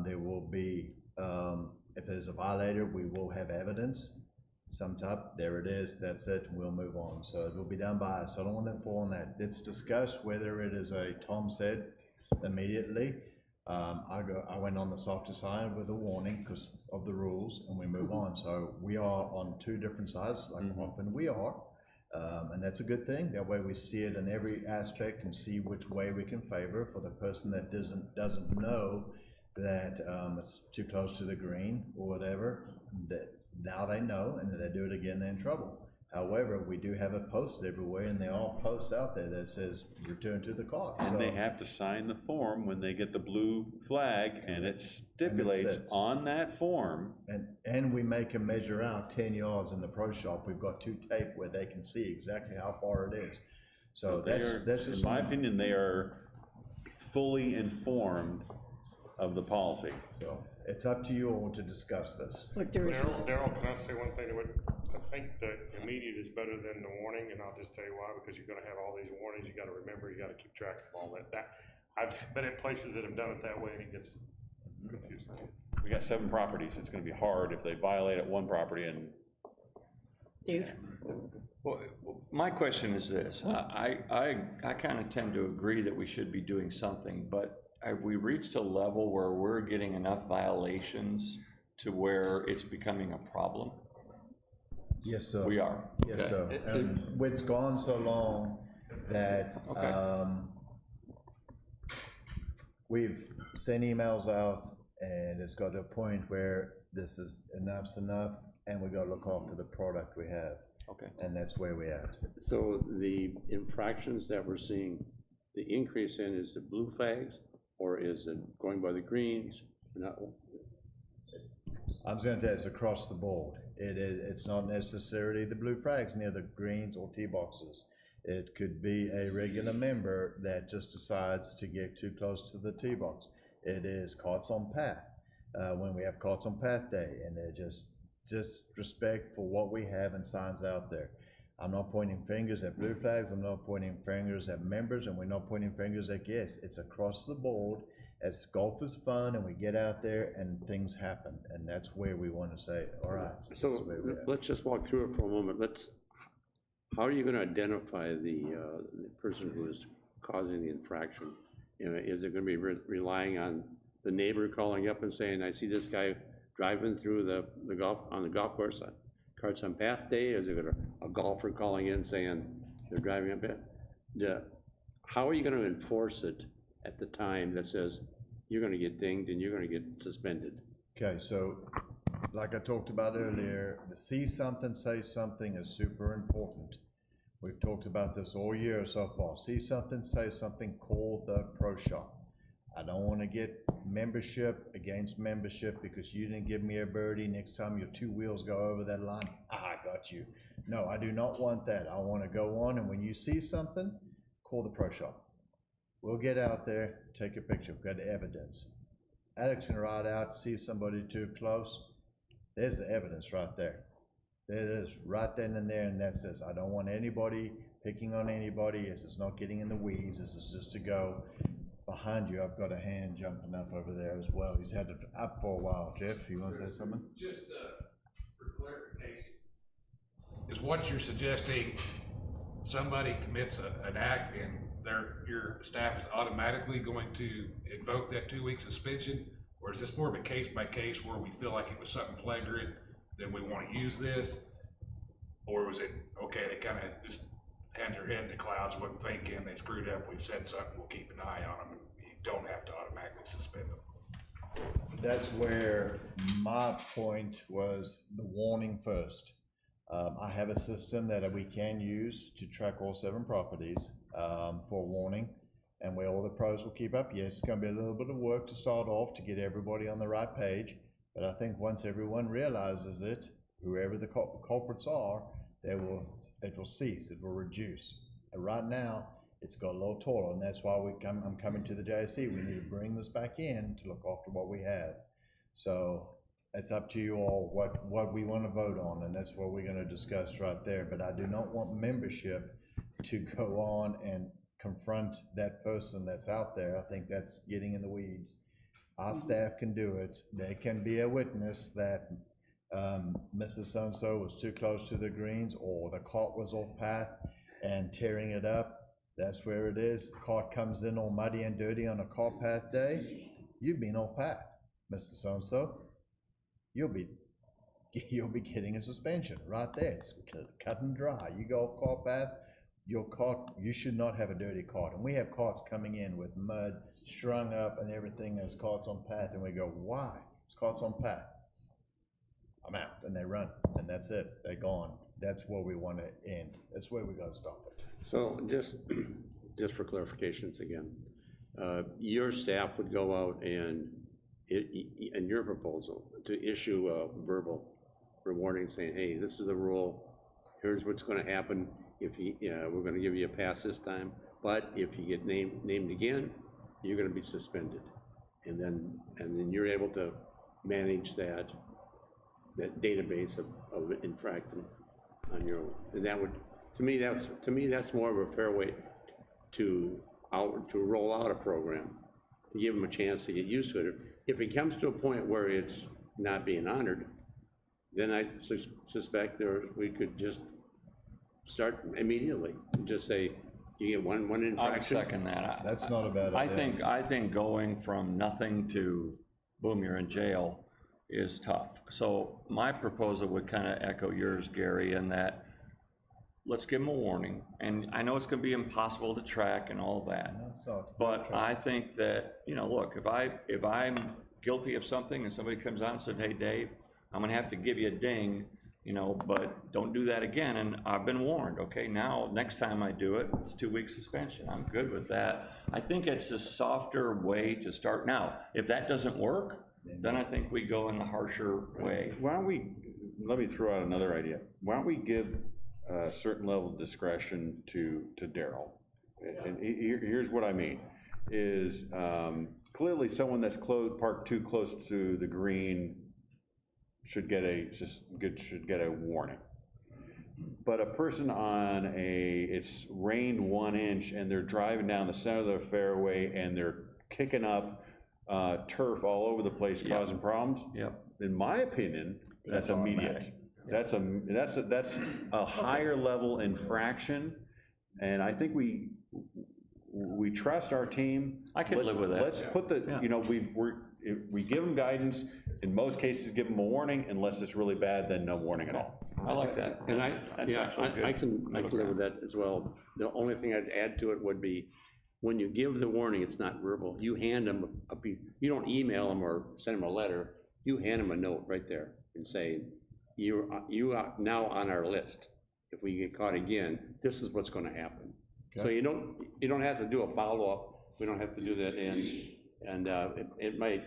There will be, if there's a violator, we will have evidence. Some type, there it is, that's it, we'll move on. So it will be done by us. So I don't want to fall on that. Let's discuss whether it is Tom said immediately. I went on the softer side with a warning because of the rules, and we move on. So we are on two different sides, like often we are, and that's a good thing. That way we see it in every aspect and see which way we can favor. For the person that doesn't know that it's too close to the green or whatever, that now they know, and if they do it again, they're in trouble. However, we do have it posted everywhere, and there are posts out there that says, return to the cart. And So- they have to sign the form when they get the blue flag, and it stipulates says- on that form. And we make them measure out 10 yards in the pro shop. We've got 2 tape where they can see exactly how far it is. So They are, that's just. in my opinion, they are fully informed of the policy. So it's up to you all to discuss this. But there is, Daryl, can I say one thing? I think the immediate is better than the warning, and I'll just tell you why, because you're gonna have all these warnings, you gotta remember, you gotta keep track of all that. I've been in places that have done it that way, and it gets confusing. We got 7 properties, it's gonna be hard if they violate at one property and. Dave? Well, my question is this, I kind of tend to agree that we should be doing something, but have we reached a level where we're getting enough violations to where it's becoming a problem? Yes, sir. We are. Yes, Okay. sir. And it's gone so long that, we've sent emails out, and it's got to a point where this is enough's enough, and we gotta look after the product we have. Okay. And that's where we're at. So the infractions that we're seeing, the increase in is the blue flags, or is it going by the greens? I'm just gonna tell you, it's across the board. It's not necessarily the blue flags near the greens or tee boxes. It could be a regular member that just decides to get too close to the tee box. It is carts on path, when we have carts on path day, and they're just respect for what we have and signs out there. I'm not pointing fingers at blue flags, I'm not pointing fingers at members, and we're not pointing fingers at guests. It's across the board. As golf is fun, and we get out there and things happen, and that's where we want to say, all right. This is So where we are. let's just walk through it for a moment. How are you gonna identify the person who is causing the infraction? You know, is it gonna be relying on the neighbor calling up and saying, I see this guy driving through the golf course, carts on path day? Is it a golfer calling in saying they're driving up it? How are you gonna enforce it at the time that says you're gonna get dinged and you're gonna get suspended? Okay, so like I talked about earlier, the see something, say something is super important. We've talked about this all year so far. See something, say something, call the pro shop. I don't want to get membership against membership because you didn't give me a birdie. Next time your 2 wheels go over that line, I got you. No, I do not want that. I want to go on, and when you see something, call the pro shop. We'll get out there, take a picture, we've got evidence. Alex can ride out, see somebody too close. There's the evidence right there. There it is, right then and there, and that says, I don't want anybody picking on anybody. This is not getting in the weeds. This is just to go. Behind you, I've got a hand jumping up over there as well. He's had it up for a while. Jeff, you want to say something? Just for clarification, is what you're suggesting, somebody commits an act and your staff is automatically going to invoke that 2-week suspension? Or is this more of a case by case where we feel like it was something flagrant, then we want to use this? Or was it, okay, they kind of just had their head in the clouds, wasn't thinking, they screwed up, we've said something, we'll keep an eye on them, and you don't have to automatically suspend them? That's where my point was, the warning first. I have a system that we can use to track all 7 properties for warning, and where all the pros will keep up. Yes, it's gonna be a little bit of work to start off to get everybody on the right page, but I think once everyone realizes it, whoever the culprits are, it will cease, it will reduce. And right now, it's got a little taller, and that's why I'm coming to the JSC. We need to bring this back in to look after what we have. So it's up to you all what we want to vote on, and that's what we're going to discuss right there. But I do not want membership to go on and confront that person that's out there. I think that's getting in the weeds. Our staff can do it. They can be a witness that Mrs. So-and-so was too close to the greens, or the cart was off path and tearing it up. That's where it is. Cart comes in all muddy and dirty on a cart path day. You've been off path, Mr. So-and-so. You'll be getting a suspension right there. It's cut and dry. You go off cart paths, your cart, you should not have a dirty cart. And we have carts coming in with mud strung up and everything as carts on path, and we go, why? It's carts on path. I'm out, and they run, and that's it. They're gone. that's where we want to end. That's where we got to stop it. So just for clarifications again, your staff would go out and, in your proposal, to issue a verbal warning saying, hey, this is the rule, here's what's gonna happen if you, we're gonna give you a pass this time, but if you get named again, you're gonna be suspended. And then you're able to manage that database of infraction on your own. And that would, to me, that's more of a fair way to roll out a program, to give them a chance to get used to it. If it comes to a point where it's not being honored, then I suspect we could just start immediately, and just say, you get one infraction. I would second that. That's not a bad idea. I think going from nothing to boom, you're in jail is tough. So my proposal would kind of echo yours, Gary, in that let's give them a warning. And I know it's gonna be impossible to track and all that, but I think that, look, if I'm guilty of something and somebody comes out and said, hey, Dave, I'm gonna have to give you a ding, but don't do that again, and I've been warned, okay? Now, next time I do it, it's 2-week suspension. I'm good with that. I think it's a softer way to start. Now, if that doesn't work, then I think we go in the harsher way. Why don't we, let me throw out another idea. Why don't we give a certain level of discretion to Daryl? And here's what I mean, is clearly someone that's parked too close to the green should get a warning. But a person on it's rained 1 inch and they're driving down the center of the fairway and they're kicking up turf all over the place, causing problems. Yep. In my opinion, that's immediate. That's a higher level infraction, and I think we trust our team. I could live with that. Let's put we give them guidance. In most cases, give them a warning. Unless it's really bad, then no warning at all. I like that. And I can live with that as well. The only thing I'd add to it would be, when you give the warning, it's not verbal. You hand them a piece. You don't email them or send them a letter. You hand them a note right there and say, you are now on our list. If we get caught again, this is what's going to happen. Okay. So you don't have to do a follow-up. We don't have to do that, and it might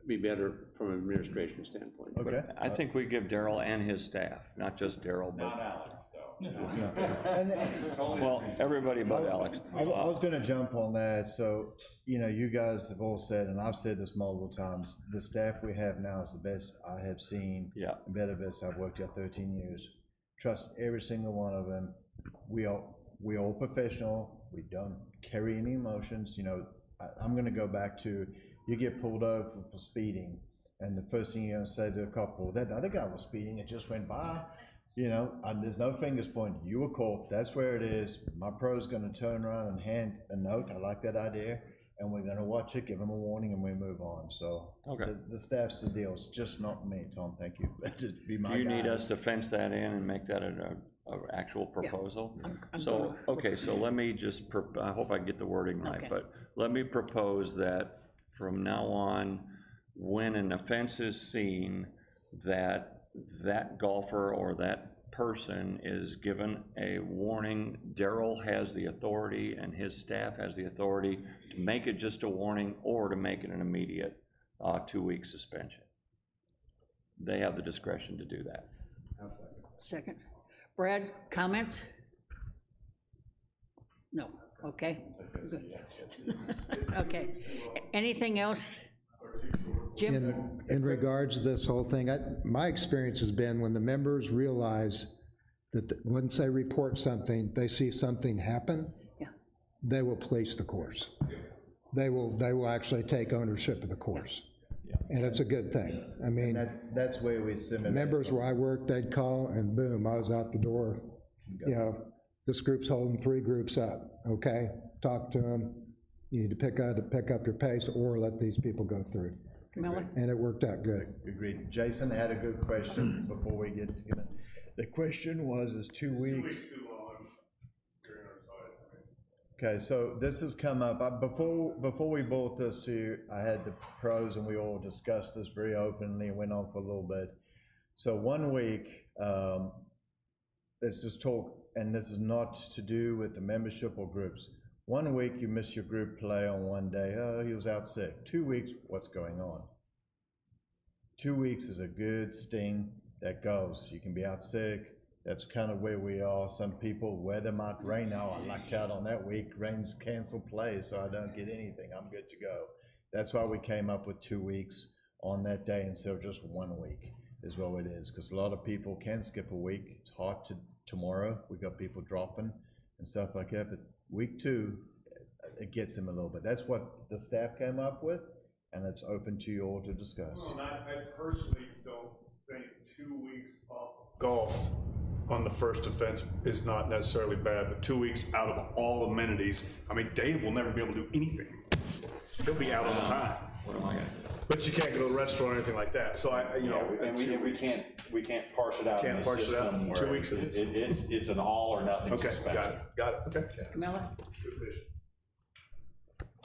be better from an administration standpoint. Okay. But I think we give Daryl and his staff, not just Daryl, but. Not Alex, though. Well, everybody but Alex. I was going to jump on that. So, you guys have all said, and I've said this multiple times, the staff we have now is the best I have seen. Yeah. Better best. I've worked here 13 years. Trust every single one of them. We all professional. We don't carry any emotions. I'm going to go back to, you get pulled over for speeding, and the first thing you're going to say to a couple, that other guy was speeding, it just went by. There's no fingers pointed. You were caught. That's where it is. My pro's going to turn around and hand a note. I like that idea. And we're going to watch it, give them a warning, and we move on. So okay. The staff's the deal. It's just not me, Tom. Thank you. Just be my guy. Do you need us to fence that in and make that an actual proposal? Yeah. Okay, so let me just, I hope I get the wording right, but let me propose that from now on, when an offense is seen, that golfer or that person is given a warning. Daryl has the authority and his staff has the authority to make it just a warning or to make it an immediate 2-week suspension. They have the discretion to do that. Second. Brad, comments? No, okay. Okay, anything else? Jim? In regards to this whole thing, my experience has been when the members realize that once they report something, they see something happen, they will police the course. They will actually take ownership of the course. And it's a good thing. I mean, that's where we simulate. Members where I worked, they'd call and boom, I was out the door. This group's holding 3 groups up, okay? Talk to them. You need to pick up your pace or let these people go through. And it worked out good. Agreed. Jason had a good question before we get to it. The question was, is 2 weeks? 2 weeks too long during our side. Okay, so this has come up. Before we brought this to you, I had the pros and we all discussed this very openly and went on for a little bit. So 1 week, let's just talk, and this is not to do with the membership or groups. 1 week, you miss your group play on one day, oh, he was out sick. 2 weeks, what's going on? 2 weeks is a good sting that goes. You can be out sick. That's kind of where we are. Some people, weather might rain now. I lucked out on that week. Rain's canceled plays, so I don't get anything. I'm good to go. That's why we came up with 2 weeks on that day instead of just 1 week is what it is. Because a lot of people can skip a week. It's hard to tomorrow. We got people dropping and stuff like that. But week 2, it gets them a little bit. That's what the staff came up with, and it's open to you all to discuss. Well, I personally don't think 2 weeks off golf on the first offense is not necessarily bad, but 2 weeks out of all amenities, I mean, Dave will never be able to do anything. He'll be out all the time. What am I gonna? But you can't go to a restaurant or anything like that, so And we can't parse it out in Can't the parse it out. system 2 where weeks it it's an all or nothing Okay, suspension. got it, okay. Camilla?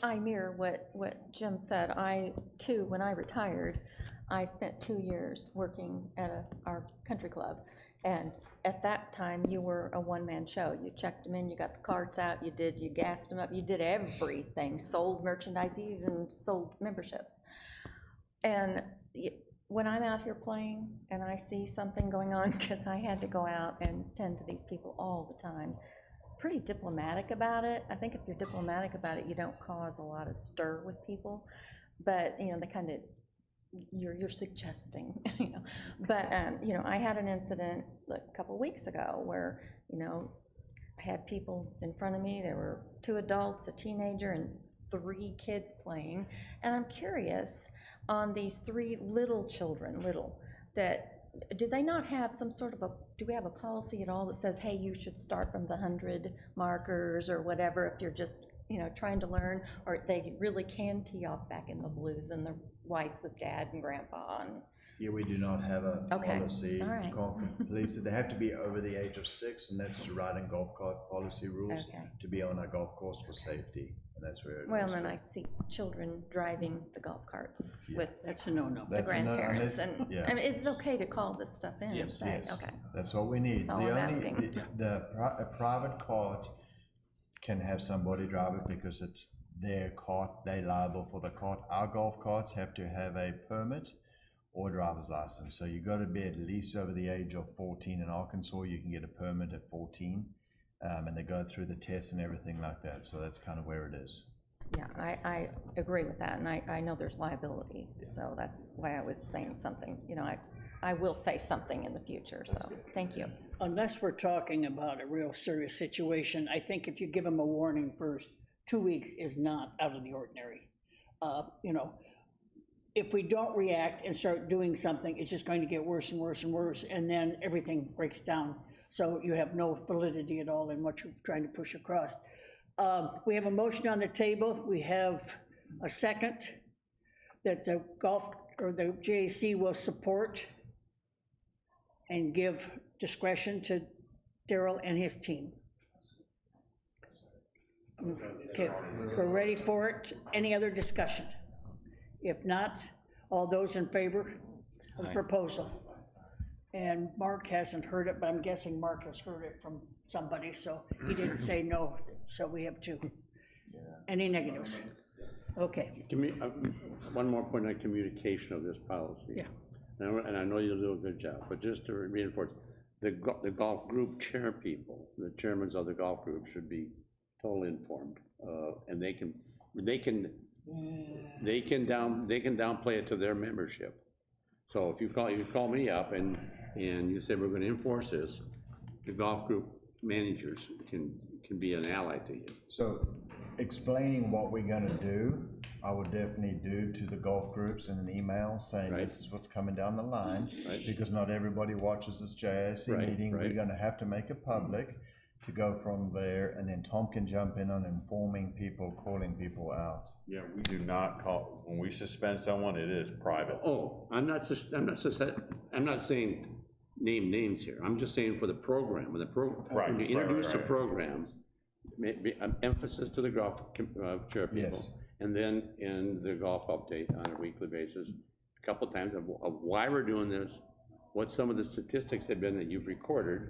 I mirror what Jim said. I, too, when I retired, I spent 2 years working at our country club. And at that time, you were a one-man show. You checked them in, you got the cards out, you gassed them up, you did everything, sold merchandise, you even sold memberships. And when I'm out here playing and I see something going on, because I had to go out and tend to these people all the time, pretty diplomatic about it. I think if you're diplomatic about it, you don't cause a lot of stir with people. But, you know, they kind of, you're suggesting, you know. But, you know, I had an incident a couple weeks ago where, you know, I had people in front of me. There were 2 adults, a teenager, and 3 kids playing. And I'm curious, on these 3 little children, that, do they not have some sort of do we have a policy at all that says, hey, you should start from the 100 markers or whatever if you're just, you know, trying to learn, or they really can tee off back in the blues and the whites with dad and grandpa? And Yeah, we do not have a Okay, policy. all right. Police, they have to be over the age of 6, and that's the riding golf cart policy rules Okay. to be on our golf course for safety, and that's where it Well, is. then I see children driving the golf carts with That's a no-no. the That's a no- grandparents, unless- and, yeah. I mean, it's okay to call this stuff in and Yes, say, yes, okay. that's all we need. That's all The I'm only- asking. A private cart can have somebody drive it because it's their cart, they liable for the cart. Our golf carts have to have a permit or driver's license, so you gotta be at least over the age of 14. In Arkansas, you can get a permit at 14, and they go through the tests and everything like that, so that's kind of where it is. Yeah, I agree with that, and I know there's liability, so that's why I was saying something, you know, I will say something in the future, so, thank you. Unless we're talking about a real serious situation, I think if you give them a warning first, 2 weeks is not out of the ordinary. You know, if we don't react and start doing something, it's just going to get worse and worse and worse, and then everything breaks down. So you have no validity at all in what you're trying to push across. We have a motion on the table. We have a second that the the JAC will support and give discretion to Daryl and his team. Okay, we're ready for it. Any other discussion? If not, all those in favor of the proposal? And Mark hasn't heard it, but I'm guessing Mark has heard it from somebody, so he didn't say no, so we have 2. Any negatives? Okay. One more point on communication of this policy. Yeah. And I know you'll do a good job, but just to reinforce, the golf group chair people, the chairmans of the golf group should be totally informed, and they can downplay it to their membership. So if you call me up and you say we're gonna enforce this, the golf group managers can be an ally to you. So explaining what we're gonna do, I would definitely do to the golf groups in an email saying this is what's coming down the line, because not everybody watches this JIC meeting. We're gonna have to make it public to go from there, and then Tom can jump in on informing people, calling people out. Yeah, we do not call, when we suspend someone, it is private. Oh, I'm not saying name names here. I'm just saying for the program, when you introduce a program, emphasis to the golf chair people. Yes. And then in the golf update on a weekly basis, a couple times of why we're doing this, what some of the statistics have been that you've recorded,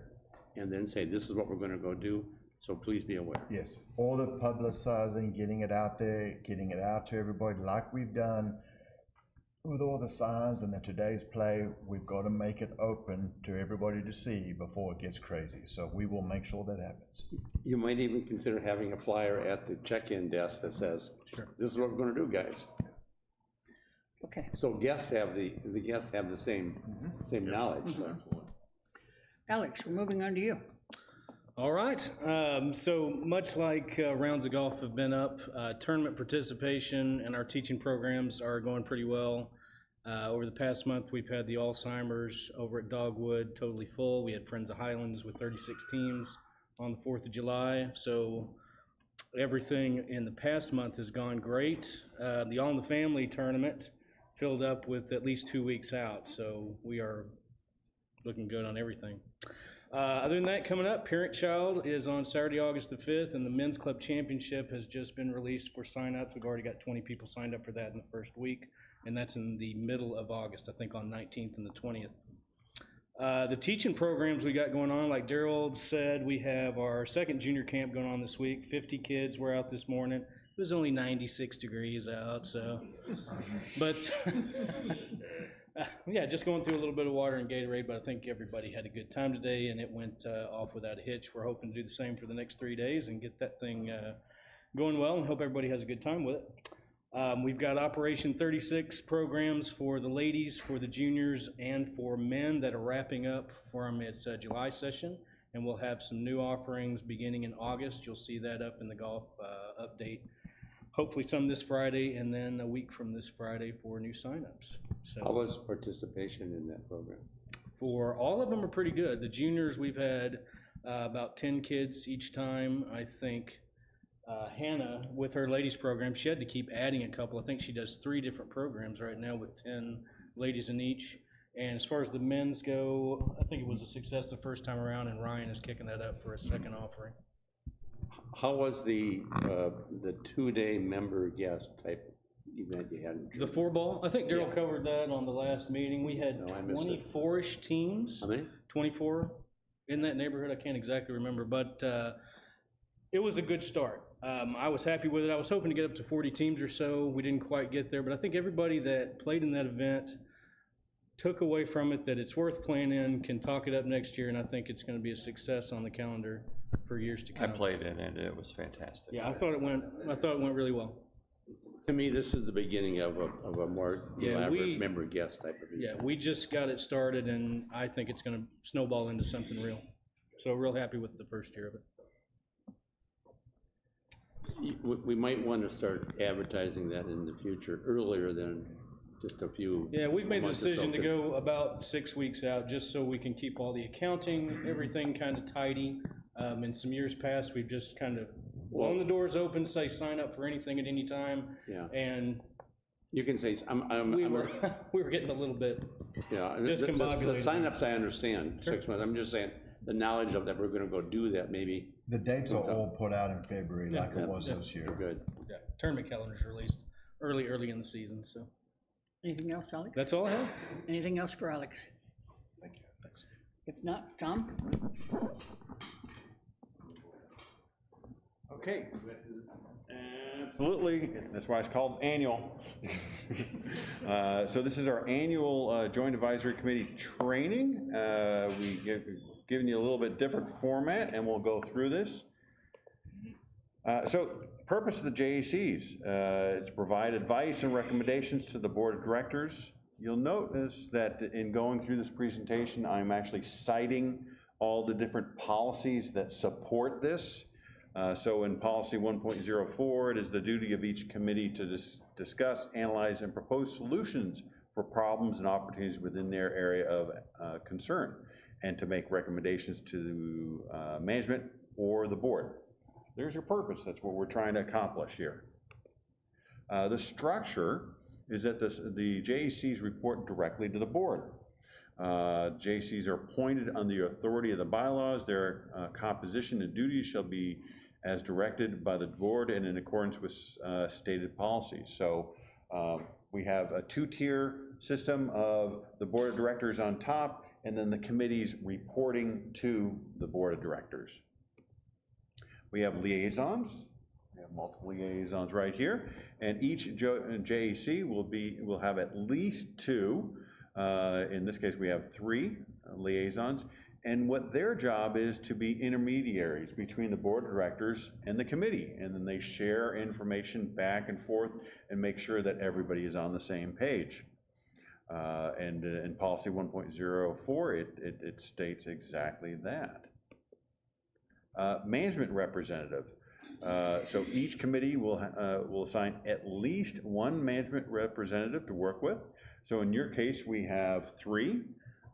and then say, this is what we're gonna go do, so please be aware. Yes, all the publicizing, getting it out there, getting it out to everybody like we've done with all the signs and the today's play. We've got to make it open to everybody to see before it gets crazy. So we will make sure that happens. You might even consider having a flyer at the check-in desk that says, this is what we're gonna do, guys. Okay. So guests have the guests have the same knowledge. So. Alex, we're moving on to you. All right, so much like rounds of golf have been up, tournament participation and our teaching programs are going pretty well. Over the past month, we've had the Alzheimer's over at Dogwood totally full. We had Friends of Highlands with 36 teams on the 4th of July. So everything in the past month has gone great. The All in the Family tournament filled up with at least 2 weeks out. So we are looking good on everything. Other than that, coming up, Parent Child is on Saturday, August the 5th, and the Men's Club Championship has just been released for sign-ups. We've already got 20 people signed up for that in the first week, and that's in the middle of August, I think on 19th and the 20th. The teaching programs we got going on, like Daryl said, we have our second junior camp going on this week. 50 kids were out this morning. It was only 96 degrees out, so, but yeah, just going through a little bit of water and Gatorade, but I think everybody had a good time today, and it went off without a hitch. We're hoping to do the same for the next 3 days and get that thing going well, and hope everybody has a good time with it. We've got Operation 36 programs for the ladies, for the juniors, and for men that are wrapping up from its July session, and we'll have some new offerings beginning in August. You'll see that up in the golf update. Hopefully some this Friday, and then a week from this Friday for new signups. So how was participation in that program? For all of them are pretty good. The juniors, we've had about 10 kids each time. I think Hannah, with her ladies program, she had to keep adding a couple. I think she does 3 different programs right now with 10 ladies in each. And as far as the men's go, I think it was a success the first time around, and Ryan is kicking that up for a second offering. How was the 2-day member guest type event you had? The 4-ball, I think Daryl covered that on the last meeting. We had 24-ish teams. How many? 24 in that neighborhood. I can't exactly remember, but it was a good start. I was happy with it. I was hoping to get up to 40 teams or so. We didn't quite get there, but I think everybody that played in that event took away from it that it's worth playing in, can talk it up next year, and I think it's going to be a success on the calendar for years to come. I played in it, it was fantastic. Yeah, I thought it went really well. To me, this is the beginning of a more elaborate member guest type of event. Yeah, we just got it started, and I think it's going to snowball into something real. So real happy with the first year of it. We might want to start advertising that in the future earlier than just a few. Yeah, we've made the decision to go about 6 weeks out, just so we can keep all the accounting, everything kind of tidy. In some years past, we've just kind of blown the doors open, say sign up for anything at any time. Yeah. And you can say we were getting a little bit discombobulated. The signups I understand, 6 months. I'm just saying the knowledge of that we're going to go do that maybe. The dates are all put out in February like it was this year. Good. Yeah, tournament calendar's released early in the season, so. Anything else, Alex? That's all I have. Anything else for Alex? Thank you. Thanks. If not, Tom? Okay. Absolutely. That's why it's called annual. So this is our annual Joint Advisory Committee training. Giving you a little bit different format, and we'll go through this. So purpose of the JACs is to provide advice and recommendations to the board of directors. You'll notice that in going through this presentation, I'm actually citing all the different policies that support this. So in policy 1.04, it is the duty of each committee to discuss, analyze, and propose solutions for problems and opportunities within their area of concern, and to make recommendations to management or the board. There's your purpose. That's what we're trying to accomplish here. The structure is that the JACs report directly to the board. JACs are appointed under the authority of the bylaws. Their composition and duties shall be as directed by the board and in accordance with stated policies. So we have a 2-tier system of the board of directors on top, and then the committees reporting to the board of directors. We have liaisons. We have multiple liaisons right here, and each JAC will have at least 2. In this case, we have 3 liaisons, and what their job is to be intermediaries between the board of directors and the committee, and then they share information back and forth and make sure that everybody is on the same page. And in policy 1.04, it states exactly that. Management representative. So each committee will assign at least 1 management representative to work with. So in your case, we have 3.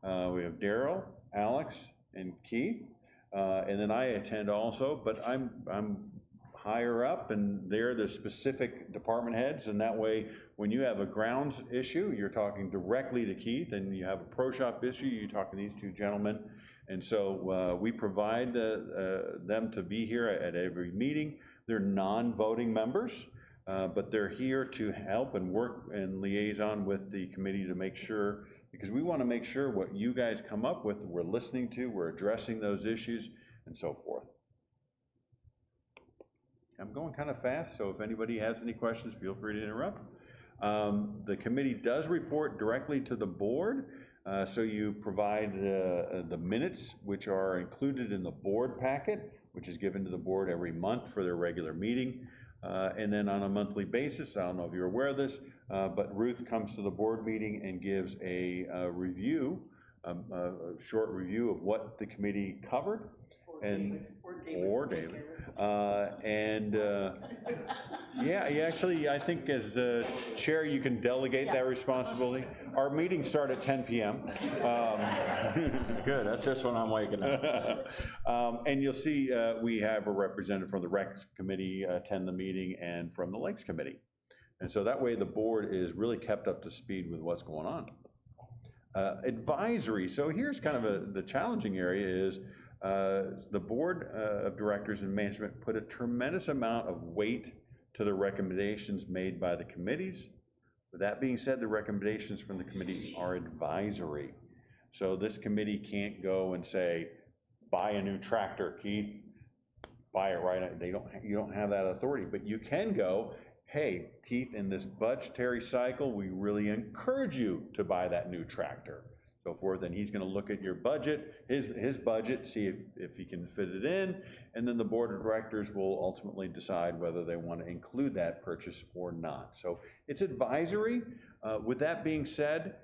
We have Daryl, Alex, and Keith. And then I attend also, but I'm higher up, and they're the specific department heads, and that way, when you have a grounds issue, you're talking directly to Keith, and you have a pro shop issue, you're talking to these 2 gentlemen. And so we provide them to be here at every meeting. They're non-voting members, but they're here to help and work and liaison with the committee to make sure, because we want to make sure what you guys come up with, we're listening to, we're addressing those issues, and so forth. I'm going kind of fast, so if anybody has any questions, feel free to interrupt. The committee does report directly to the board, so you provide the minutes, which are included in the board packet, which is given to the board every month for their regular meeting. And then on a monthly basis, I don't know if you're aware of this, but Ruth comes to the board meeting and gives a review, a short review of what the committee covered. Or David. Yeah, actually, I think as chair, you can delegate that responsibility. Our meetings start at 10 p.m. Good, that's just when I'm waking up. And you'll see we have a representative from the Recs Committee attend the meeting and from the Lakes Committee. And so that way the board is really kept up to speed with what's going on. Advisory, so here's kind of the challenging area is the board of directors and management put a tremendous amount of weight to the recommendations made by the committees. With that being said, the recommendations from the committees are advisory. So this committee can't go and say, buy a new tractor, Keith, buy it right now. You don't have that authority, but you can go, hey, Keith, in this budgetary cycle, we really encourage you to buy that new tractor. So forth, and he's going to look at your budget, his budget, see if he can fit it in, and then the board of directors will ultimately decide whether they want to include that purchase or not. So it's advisory. With that being said,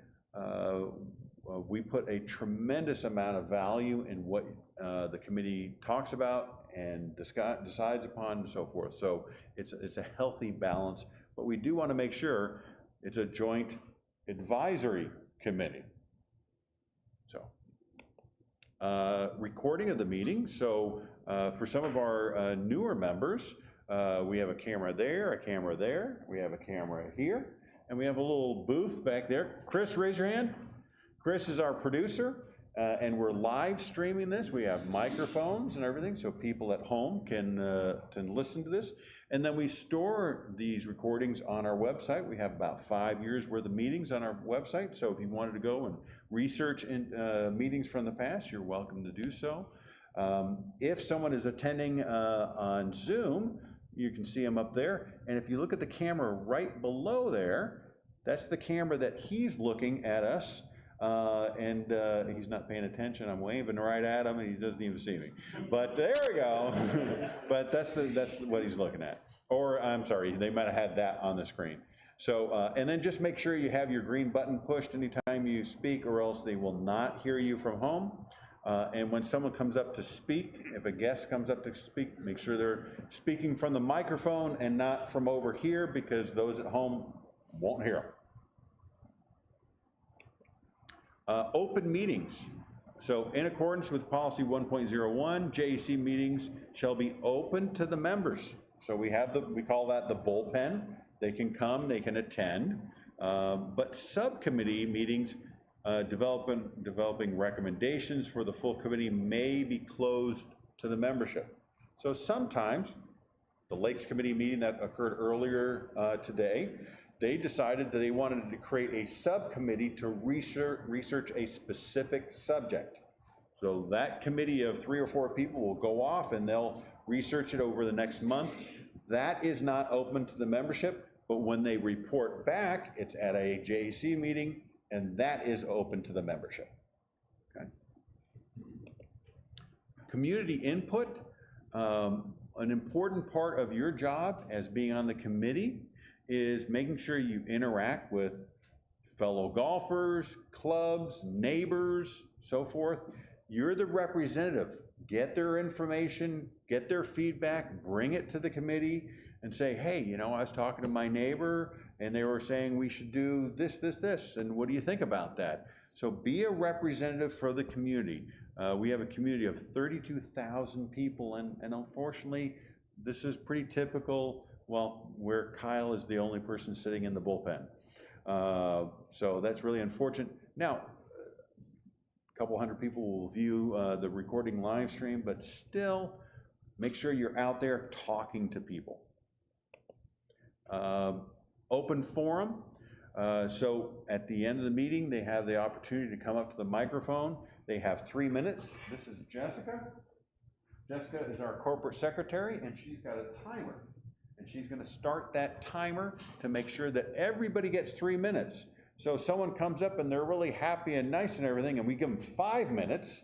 we put a tremendous amount of value in what the committee talks about and decides upon and so forth. So it's a healthy balance, but we do want to make sure it's a joint advisory committee. So, recording of the meeting. So for some of our newer members, we have a camera there, we have a camera here, and we have a little booth back there. Chris, raise your hand. Chris is our producer, and we're live streaming this. We have microphones and everything, so people at home can listen to this. And then we store these recordings on our website. We have about 5 years worth of meetings on our website, so if you wanted to go and research meetings from the past, you're welcome to do so. If someone is attending on Zoom, you can see them up there, and if you look at the camera right below there, that's the camera that he's looking at us, and he's not paying attention. I'm waving right at him, and he doesn't even see me. But there we go. But that's what he's looking at. Or, I'm sorry, they might have had that on the screen. So, and then just make sure you have your green button pushed anytime you speak, or else they will not hear you from home. And when someone comes up to speak, if a guest comes up to speak, make sure they're speaking from the microphone and not from over here, because those at home won't hear them. Open meetings. So in accordance with policy 1.01, JAC meetings shall be open to the members. So we call that the bullpen. They can come, they can attend, but subcommittee meetings developing recommendations for the full committee may be closed to the membership. So sometimes, the Lakes Committee meeting that occurred earlier today, they decided that they wanted to create a subcommittee to research a specific subject. So that committee of 3 or 4 people will go off and they'll research it over the next month. That is not open to the membership, but when they report back, it's at a JAC meeting, and that is open to the membership. Okay. Community input, an important part of your job as being on the committee is making sure you interact with fellow golfers, clubs, neighbors, so forth. You're the representative. Get their information, get their feedback, bring it to the committee and say, hey, you know, I was talking to my neighbor and they were saying we should do this, this, this, and what do you think about that? So be a representative for the community. We have a community of 32,000 people, and unfortunately, this is pretty typical, well, where Kyle is the only person sitting in the bullpen. So that's really unfortunate. Now, a couple hundred people will view the recording live stream, but still, make sure you're out there talking to people. Open forum. So at the end of the meeting, they have the opportunity to come up to the microphone. They have 3 minutes. This is Jessica. Jessica is our corporate secretary, and she's got a timer. And she's going to start that timer to make sure that everybody gets 3 minutes. So if someone comes up and they're really happy and nice and everything, and we give them 5 minutes,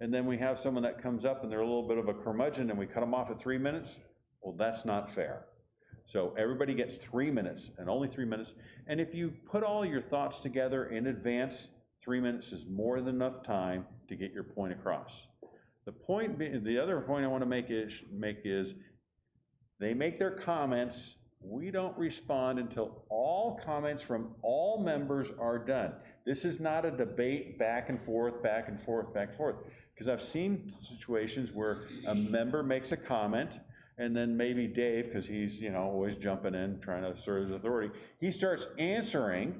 and then we have someone that comes up and they're a little bit of a curmudgeon and we cut them off at 3 minutes, well, that's not fair. So everybody gets 3 minutes, and only 3 minutes. And if you put all your thoughts together in advance, 3 minutes is more than enough time to get your point across. The other point I want to make is they make their comments. We don't respond until all comments from all members are done. This is not a debate back and forth, back and forth, back and forth. Because I've seen situations where a member makes a comment, and then maybe Dave, because he's, you know, always jumping in, trying to assert his authority, he starts answering,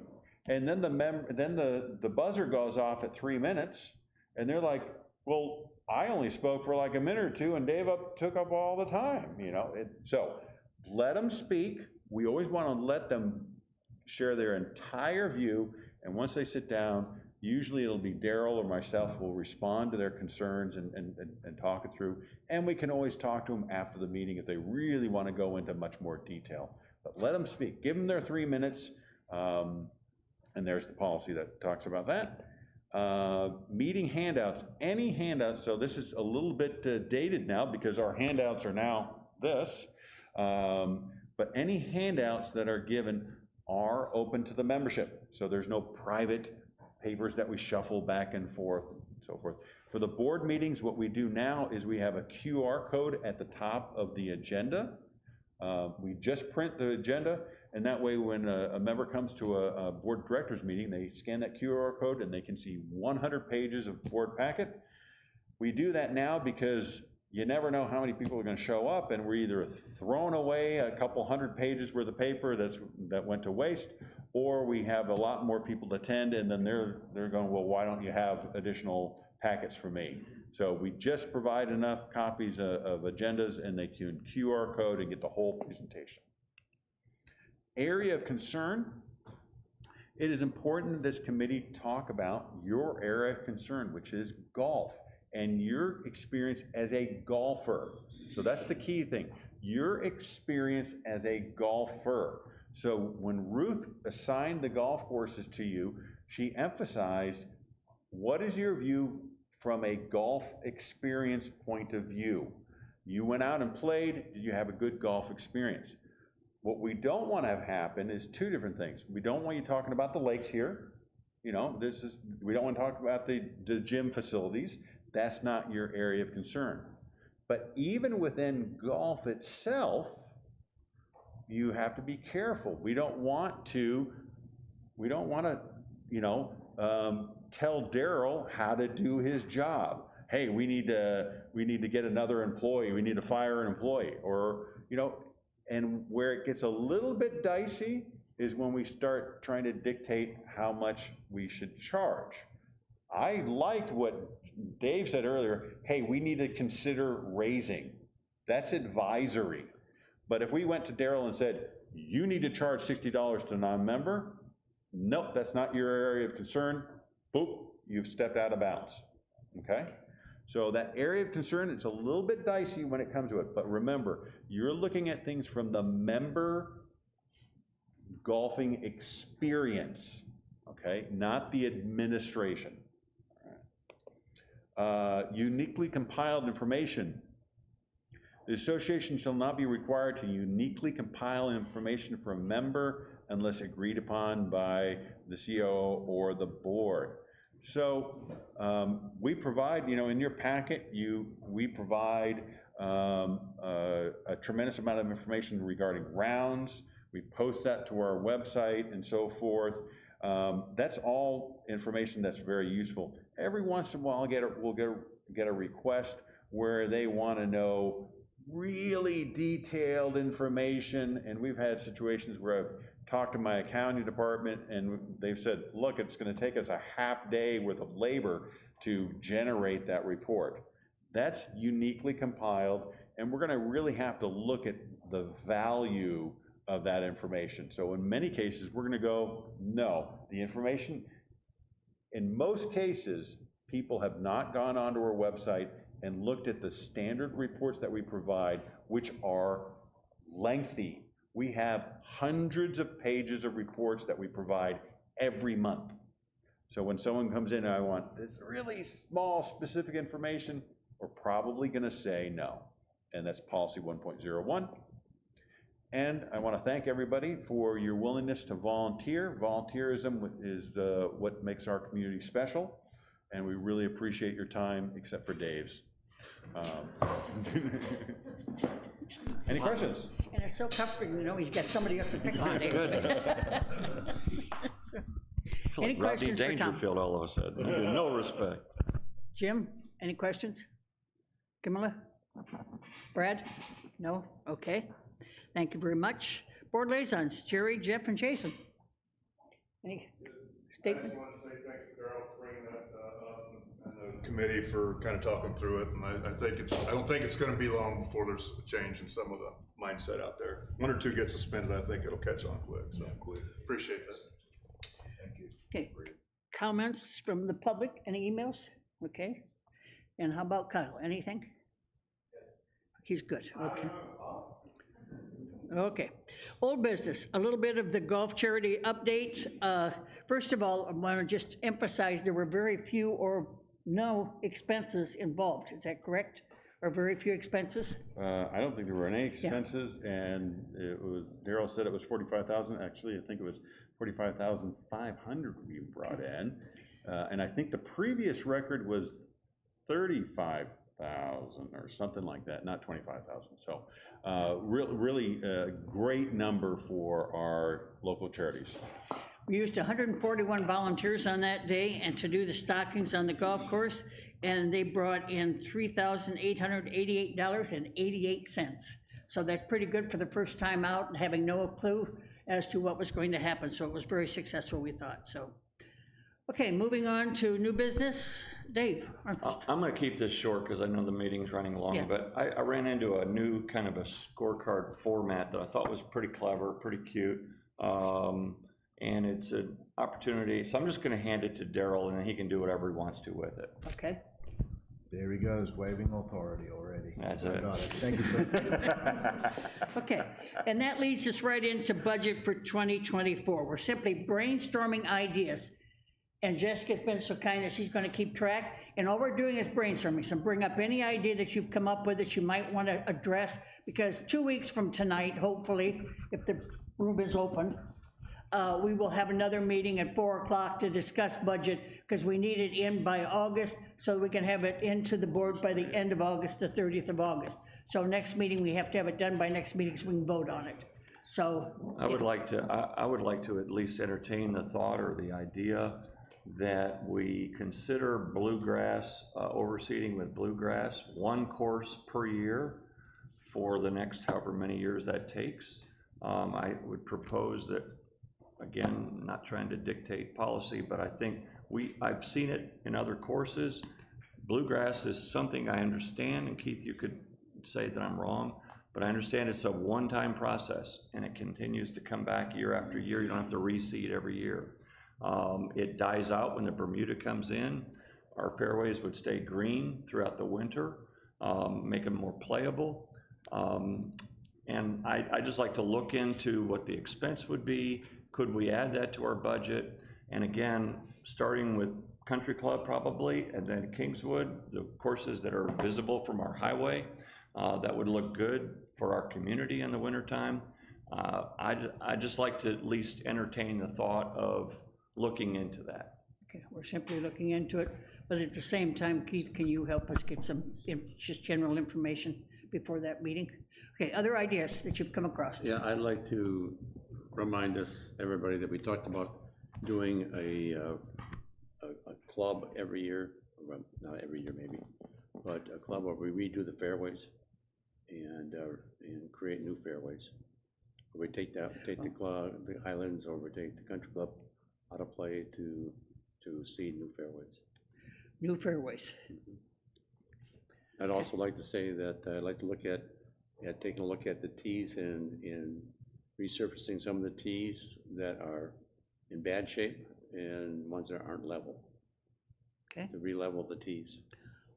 and then the buzzer goes off at 3 minutes, and they're like, well, I only spoke for like a minute or two, and Dave took up all the time, you know. So let them speak. We always want to let them share their entire view, and once they sit down, usually it'll be Daryl or myself will respond to their concerns and talk it through, and we can always talk to them after the meeting if they really want to go into much more detail. But let them speak. Give them their 3 minutes, and there's the policy that talks about that. Meeting handouts, any handouts, so this is a little bit dated now because our handouts are now this, but any handouts that are given are open to the membership. So there's no private papers that we shuffle back and forth and so forth. For the board meetings, what we do now is we have a QR code at the top of the agenda. We just print the agenda, and that way when a member comes to a board of directors meeting, they scan that QR code and they can see 100 pages of board packet. We do that now because you never know how many people are going to show up, and we're either throwing away a couple hundred pages worth of paper that went to waste, or we have a lot more people to attend, and then they're going, well, why don't you have additional packets for me? So we just provide enough copies of agendas, and they can QR code and get the whole presentation. Area of concern. It is important that this committee talk about your area of concern, which is golf, and your experience as a golfer. So that's the key thing, your experience as a golfer. So when Ruth assigned the golf courses to you, she emphasized, what is your view from a golf experience point of view? You went out and played, did you have a good golf experience? What we don't want to have happen is two different things. We don't want you talking about the lakes here. You know, we don't want to talk about the gym facilities. That's not your area of concern. But even within golf itself, you have to be careful. We don't want to, you know, tell Daryl how to do his job. Hey, we need to get another employee. We need to fire an employee, or, you know. And where it gets a little bit dicey is when we start trying to dictate how much we should charge. I liked what Dave said earlier, hey, we need to consider raising. That's advisory. But if we went to Daryl and said, you need to charge $60 to a non-member. Nope, that's not your area of concern. Boop, you've stepped out of bounds, okay? So that area of concern, it's a little bit dicey when it comes to it, but remember, you're looking at things from the member golfing experience, okay, not the administration. Uniquely compiled information. The association shall not be required to uniquely compile information for a member unless agreed upon by the COO or the board. So we provide, in your packet, we provide a tremendous amount of information regarding rounds. We post that to our website and so forth. That's all information that's very useful. Every once in a while, we'll get a request where they want to know really detailed information, and we've had situations where I've talked to my accounting department and they've said, look, it's going to take us a half day worth of labor to generate that report. That's uniquely compiled, and we're going to really have to look at the value of that information. So in many cases, we're going to go, no, the information, in most cases, people have not gone onto our website and looked at the standard reports that we provide, which are lengthy. We have hundreds of pages of reports that we provide every month. So when someone comes in and I want this really small specific information, we're probably going to say no. And that's policy 1.01. And I want to thank everybody for your willingness to volunteer. Volunteerism is what makes our community special, and we really appreciate your time, except for Dave's. Any questions? And it's so comforting, he's got somebody else to pick on. Good. I feel Any like Rodney questions for Tom? Dangerfield all of a sudden. No respect. Jim, any questions? Camilla? Brad? No? Okay. Thank you very much. Board liaisons, Jerry, Jeff, and Jason. Any statement? I just want to say thanks to Darrell for bringing that up and the committee for kind of talking through it. And I don't think it's going to be long before there's a change in some of the mindset out there. One or two get suspended, I think it'll catch on quick. So appreciate that. Thank you. Okay. Comments from the public? Any emails? Okay. And how about Kyle? Anything? He's good. Okay. Okay. Old business, a little bit of the golf charity updates. First of all, I want to just emphasize there were very few or no expenses involved. Is that correct? Or very few expenses? I don't think there were any expenses, and it was, Darrell said it was 45,000. Actually, I think it was 45,500 we brought in. And I think the previous record was 35,000 or something like that, not 25,000. So really a great number for our local charities. We used 141 volunteers on that day and to do the stockings on the golf course, and they brought in $3,888.88. So that's pretty good for the first time out and having no clue as to what was going to happen. So it was very successful, we thought. So, okay, moving on to new business. Dave. I'm going to keep this short because I know the meeting's running long, Yeah. but I ran into a new kind of a scorecard format that I thought was pretty clever, pretty cute. And it's an opportunity, so I'm just going to hand it to Darrell and he can do whatever he wants to with it. Okay. There he goes, waving authority already. That's I it. got it. Thank you, sir. Okay, and that leads us right into budget for 2024. We're simply brainstorming ideas. And Jessica's been so kind that she's going to keep track. And all we're doing is brainstorming. So bring up any idea that you've come up with that you might want to address, because 2 weeks from tonight, hopefully, if the room is open, we will have another meeting at 4 o'clock to discuss budget, because we need it in by August so we can have it into the board by the end of August, the 30th of August. So next meeting, we have to have it done by next meeting so we can vote on it. So I would like to at least entertain the thought or the idea that we consider bluegrass, overseeding with bluegrass, one course per year for the next however many years that takes. I would propose that, again, not trying to dictate policy, but I think I've seen it in other courses. Bluegrass is something I understand, and Keith, you could say that I'm wrong, But I understand it's a one-time process, and it continues to come back year after year. You don't have to reseed every year. It dies out when the Bermuda comes in. Our fairways would stay green throughout the winter, make them more playable. And I just like to look into what the expense would be. Could we add that to our budget? And again, starting with Country Club probably, and then Kingswood, the courses that are visible from our highway, that would look good for our community in the wintertime. I just like to at least entertain the thought of looking into that. Okay, we're simply looking into it, but at the same time, Keith, can you help us get some just general information before that meeting? Okay, other ideas that you've come across? Yeah, I'd like to remind us, everybody, that we talked about doing a club every year, well, not every year maybe, but a club where we redo the fairways and create new fairways. We take the club, the Highlands, or we take the Country Club out of play to seed new fairways. New fairways. I'd also like to say that I'd like to look at taking a look at the tees and resurfacing some of the tees that are in bad shape and ones that aren't level. Okay. To re-level the tees.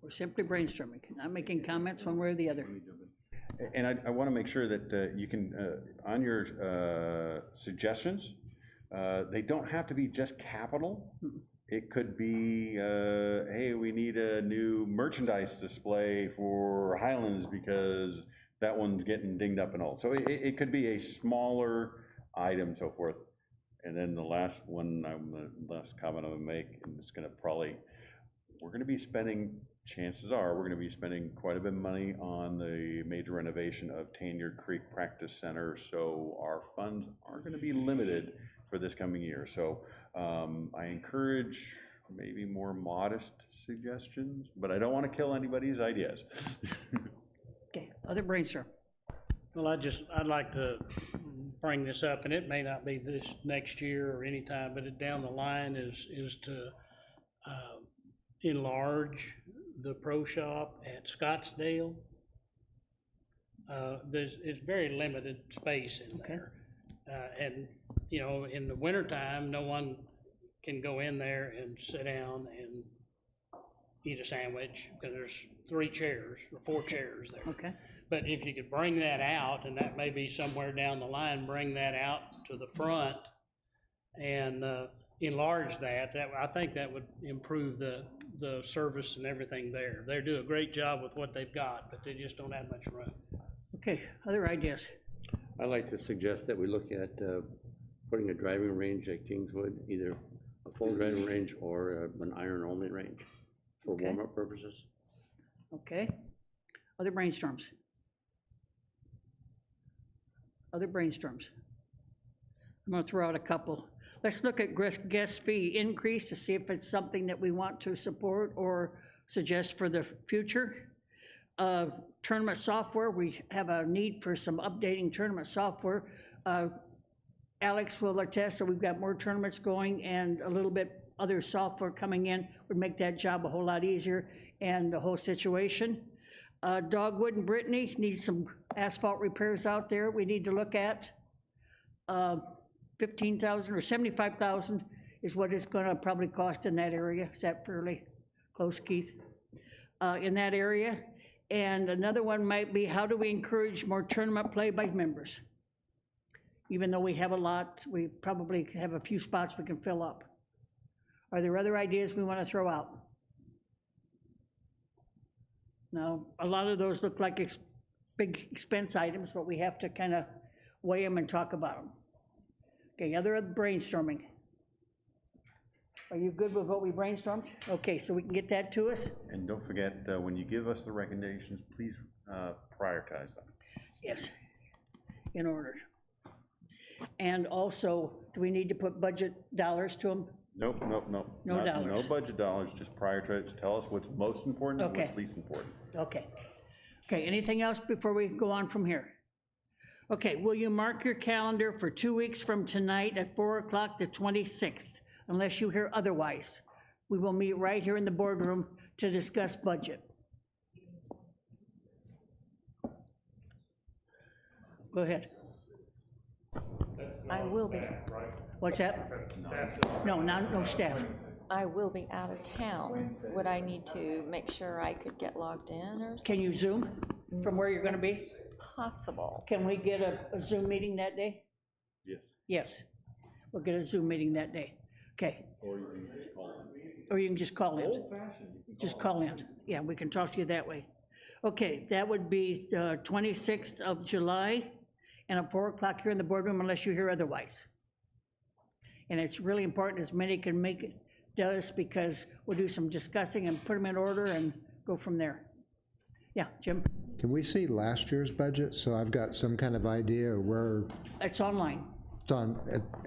We're simply brainstorming, not making comments one way or the other. And I want to make sure that you can, on your suggestions, they don't have to be just capital. It could be, hey, we need a new merchandise display for Highlands because that one's getting dinged up and old. So it could be a smaller item, so forth. And then the last one, the last comment I'm gonna make, and it's gonna probably, we're gonna be spending, chances are, we're gonna be spending quite a bit of money on the major renovation of Tanyard Creek Practice Center, so our funds are gonna be limited for this coming year. So I encourage maybe more modest suggestions, but I don't wanna kill anybody's ideas. Okay, other brainstorm. Well, I'd like to bring this up, and it may not be this next year or any time, but down the line is to enlarge the pro shop at Scottsdale. It's very limited space in there. And, you know, in the wintertime, no one can go in there and sit down and eat a sandwich, because there's 3 chairs or 4 chairs there. Okay. But if you could bring that out, and that may be somewhere down the line, bring that out to the front and enlarge that, I think that would improve the service and everything there. They do a great job with what they've got, but they just don't have much room. Okay, other ideas? I'd like to suggest that we look at putting a driving range at Kingswood, either a full driving range or an iron-only range for warm-up purposes. Okay. Other brainstorms? Other brainstorms? I'm gonna throw out a couple. Let's look at guest fee increase to see if it's something that we want to support or suggest for the future. Tournament software, we have a need for some updating tournament software. Alex will attest that we've got more tournaments going, and a little bit other software coming in would make that job a whole lot easier and the whole situation. Dogwood and Brittany need some asphalt repairs out there we need to look at. 15,000 or 75,000 is what it's gonna probably cost in that area. Is that fairly close, Keith? In that area. And another one might be, how do we encourage more tournament play by members? Even though we have a lot, we probably have a few spots we can fill up. Are there other ideas we want to throw out? No, a lot of those look like big expense items, but we have to kind of weigh them and talk about them. Okay, other brainstorming. Are you good with what we brainstormed? Okay, so we can get that to us? And don't forget, when you give us the recommendations, please prioritize them. Yes, in order. And also, do we need to put budget dollars to them? Nope. No dollars. No budget dollars, just prioritize, tell us what's most important and what's least important. Okay. Okay, anything else before we go on from here? Okay, will you mark your calendar for 2 weeks from tonight at 4 o'clock, the 26th, unless you hear otherwise. We will meet right here in the boardroom to discuss budget. Go ahead. I will be, What's that? No, no staff. I will be out of town. Would I need to make sure I could get logged in or something? Can you Zoom from where you're gonna be? Possible. Can we get a Zoom meeting that day? Yes. Yes, we'll get a Zoom meeting that day. Okay, Or you can just call in. or you can just call in. Just call in. Yeah, we can talk to you that way. Okay, that would be the 26th of July, and at 4 o'clock here in the boardroom unless you hear otherwise. And it's really important as many can make it, does, because we'll do some discussing and put them in order and go from there. Yeah, Jim? Can we see last year's budget, so I've got some kind of idea of where It's online. it's on,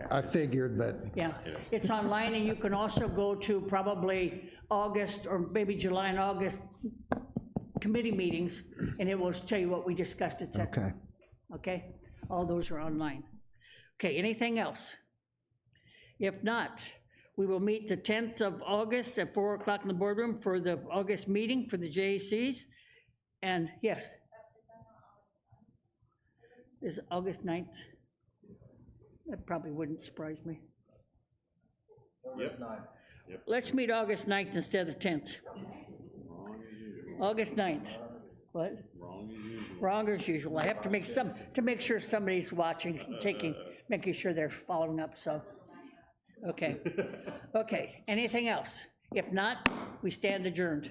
I figured, but Yeah, it's online, and you can also go to probably August, or maybe July and August committee meetings, and it will tell you what we discussed, et cetera. okay. Okay, all those are online. Okay, anything else? If not, we will meet the 10th of August at 4 o'clock in the boardroom for the August meeting for the JACs. And yes? Is it August 9th? That probably wouldn't surprise me. Let's meet August 9th instead of 10th. August 9th. What? Wrong as usual. I have to make sure somebody's watching, making sure they're following up, so. Okay. Okay, anything else? If not, we stand adjourned.